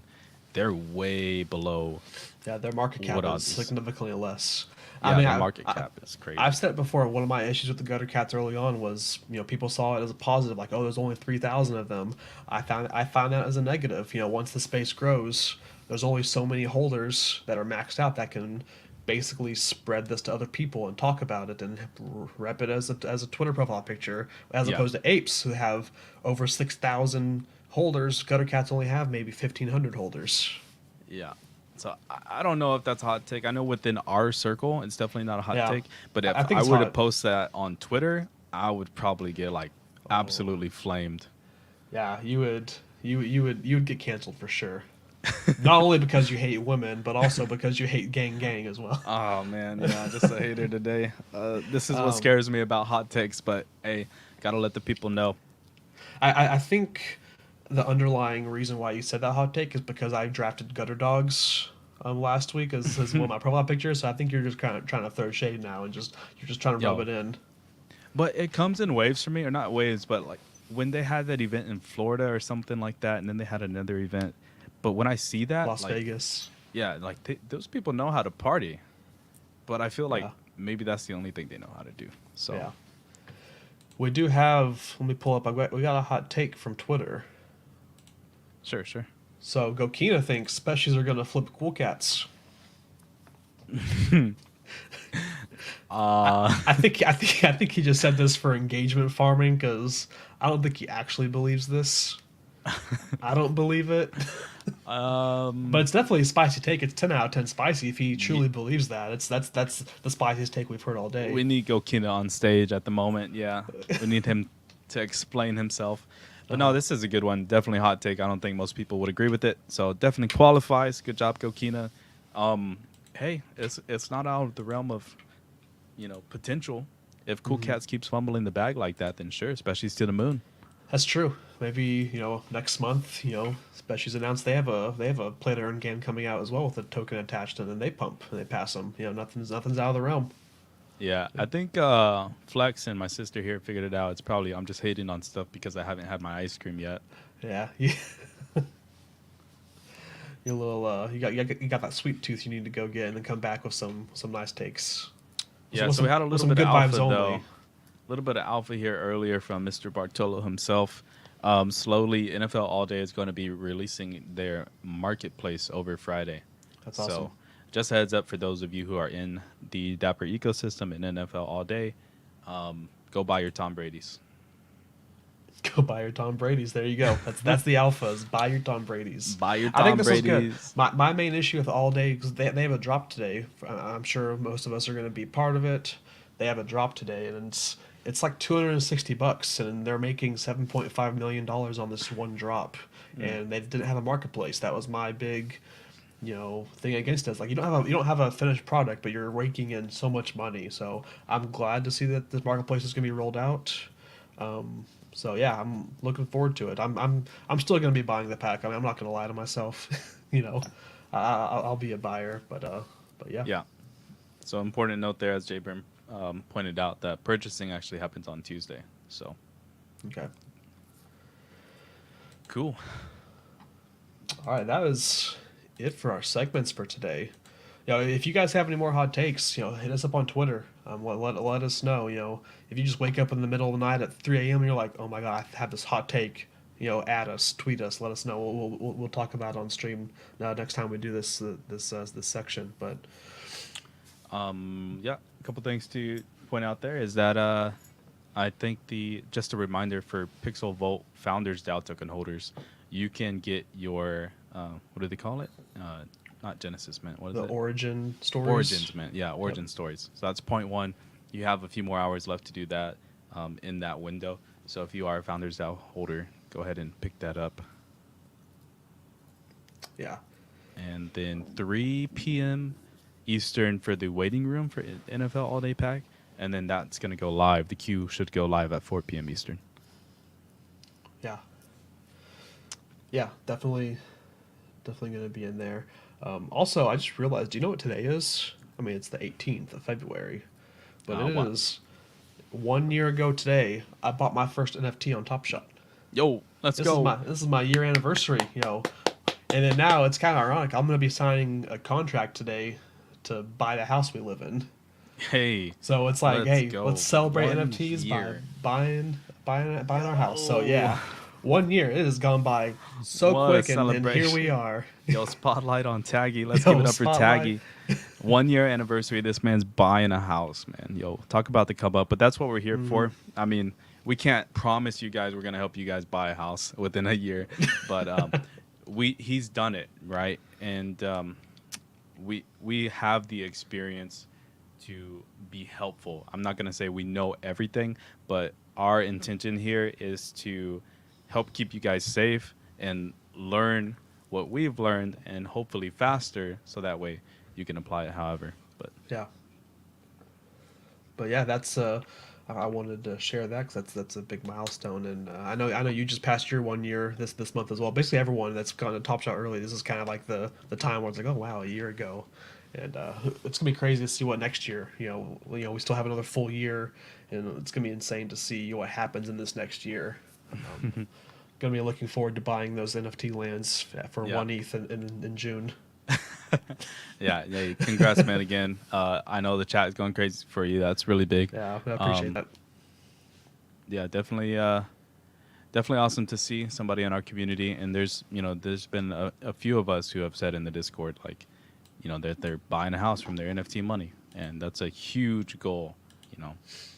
they're way below. Yeah, their market cap What is odds? significantly less. I Yeah, mean, their market cap is crazy. I've said it before. One of my issues with the gutter cats early on was, people saw it as a positive, like, oh, there's only 3,000 of them. I found that as a negative. Once the space grows, there's only so many holders that are maxed out that can basically spread this to other people and talk about it and rep it as a Twitter profile picture, as Yeah. opposed to apes who have over 6,000 holders. Gutter cats only have maybe 1,500 holders. Yeah. So I don't know if that's a hot take. I know within our circle, it's definitely not a hot Yeah. take. But if I think I it's were to hot. post that on Twitter, I would probably get like absolutely flamed. Yeah, you would get canceled for sure. Not only because you hate women, but also because you hate gang as well. Oh man, yeah, just a hater today. This is what Um, scares me about hot takes, but hey, gotta let the people know. I think the underlying reason why you said that hot take is because I drafted Gutter Dogs last week as one of my profile pictures. So I think you're just kind of trying to throw shade now and you're just trying to rub Yo, it in. but it comes in waves for me, or not waves, but like when they had that event in Florida or something like that, and then they had another event. But when I see that, Las like, Vegas. yeah, like those people know how to party, but I feel like Yeah. maybe that's the only thing they know how to do. So Yeah. We do have. Let me pull up. We got a hot take from Twitter. sure, sure. So Gokina thinks species are gonna flip cool cats. I think he just said this for engagement farming because I don't think he actually believes this. I don't believe it, but it's definitely a spicy take. It's 10 out of 10 spicy if he truly believes that. That's the spiciest take we've heard all day. We need Gokina on stage at the moment. Yeah, we need him to explain himself. But no, this is a good one. Definitely hot take. I don't think most people would agree with it. So definitely qualifies. Good job, Gokina. Hey, it's not out of the realm of potential. If Cool Cats keeps fumbling the bag like that, then sure, especially to the moon. That's true. Maybe next month, Species announced they have a play to earn game coming out as well with a token attached, and then they pump and they pass them. Nothing's out of the realm. Yeah, I think Flex and my sister here figured it out. It's probably I'm just hating on stuff because I haven't had my ice cream yet. Yeah, your little you got that sweet tooth you need to go get, and then come back with some nice takes. Yeah, With so we had a with little some bit of good vibes alpha only. though. A little bit of alpha here earlier from Mr. Bartolo himself. Slowly, NFL All Day is going to be releasing their marketplace over Friday. That's awesome. So, just a heads up for those of you who are in the Dapper ecosystem in NFL All Day, go buy your Tom Brady's. Go buy your Tom Brady's. There you go. That's the alphas. Buy your Tom Brady's. Buy your I think Tom this was good. Brady's. My main issue with All Day, because they have a drop today. I'm sure most of us are going to be part of it. They have a drop today, and it's like $260, and they're making $7.5 million on this one drop, and they didn't have a marketplace. That was my big, thing against it. It's like you don't have a finished product, but you're raking in so much money. So I'm glad to see that this marketplace is going to be rolled out. So yeah, I'm looking forward to it. I'm still going to be buying the pack. I mean, I'm not going to lie to myself. I'll be a buyer, but yeah. Yeah. So, important note there, as Jay Brim pointed out, that purchasing actually happens on Tuesday. So, Okay. cool. All right, that was it for our segments for today. If you guys have any more hot takes, hit us up on Twitter. Let us know. If you just wake up in the middle of the night at 3 a.m. and you're like, oh my god, I have this hot take. Add us, tweet us, let us know. We'll talk about it on stream next time we do this section. But Yeah, a couple things to point out there is that I think just a reminder for Pixel Volt Founders DAO token holders, you can get your what do they call it? Not Genesis Mint. What is the it? origin stories. Origins Mint. Yeah, Origin Stories. So that's point one. You have a few more hours left to do that in that window. So if you are a Founders DAO holder, go ahead and pick that up. Yeah. And then 3 p.m. Eastern for the waiting room for NFL All Day Pack. And then that's going to go live. The queue should go live at 4 p.m. Eastern. Yeah. Yeah, definitely going to be in there. Also, I just realized, do you know what today is? I mean, it's the 18th of February. But it What? is 1 year ago today, I bought my first NFT on Top Shot. Yo, let's This go. is my year anniversary. And then now it's kind of ironic. I'm going to be signing a contract today to buy the house we live in. Hey, So it's like, let's hey, go. let's celebrate 1 NFTs by year. buying our house. So Yo, yeah, 1 year, it has gone by so what a quick, and here we celebration. are. Yo, spotlight on Taggy. Let's give Yo, it up for spotlight. Taggy. 1 year anniversary. This man's buying a house, man. Yo, talk about the come up. But that's what we're here Hmm. for. I mean, we can't promise you guys we're gonna help you guys buy a house within a year, but he's done it right, and we have the experience to be helpful. I'm not gonna say we know everything, but our intention here is to help keep you guys safe and learn what we've learned, and hopefully faster, so that way you can apply it however. But Yeah, but yeah, that's I wanted to share that because that's a big milestone, and I know you just passed your 1 year this month as well. Basically, everyone that's gone to Top Shot early, this is kind of like the time where it's like, oh wow, a year ago, and it's gonna be crazy to see what next year. We still have another full year, and it's gonna be insane to see what happens in this next year. Um, Gonna be looking forward to buying those NFT lands for yeah. 1 ETH in June. Yeah, yeah. Congrats, man. Again, I know the chat is going crazy for you. That's really big. Yeah, I appreciate Um, that. yeah, definitely awesome to see somebody in our community. And there's been a few of us who have said in the Discord, like, that they're buying a house from their NFT money, and that's a huge goal,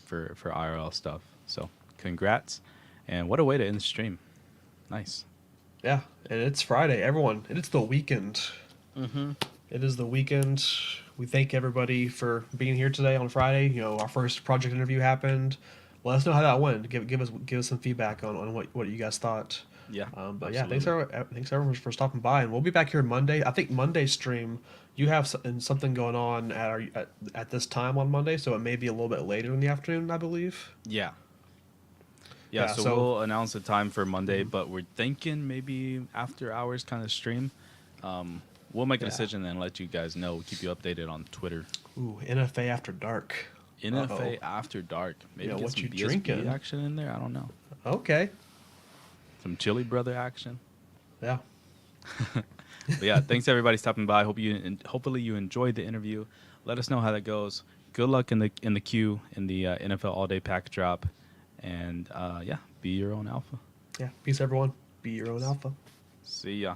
for IRL stuff. So congrats, and what a way to end the stream. Nice. Yeah, and it's Friday, everyone, and it's the weekend. Mm-hmm. It is the weekend. We thank everybody for being here today on Friday. Our first project interview happened. Let us know how that went. Give us some feedback on what you guys thought. Yeah, But yeah, absolutely. thanks everyone for stopping by, and we'll be back here Monday. I think Monday stream you have something going on at this time on Monday, so it may be a little bit later in the afternoon, I believe. Yeah. Yeah, Yeah. so So we'll announce the time for Monday, mhm, but we're thinking maybe after hours kind of stream. We'll make a yeah. decision and let you guys know. We'll keep you updated on Twitter. Ooh, NFA after dark. Uh oh. NFA after dark. Maybe get What some you BSB drinking? action in there. I don't know. Okay. Some Chili Brother action. Yeah. But yeah, thanks everybody stopping by. Hopefully you enjoyed the interview. Let us know how that goes. Good luck in the queue in the NFL All Day Pack Drop, and yeah, be your own alpha. Yeah. Peace, everyone. Be your own alpha. See ya.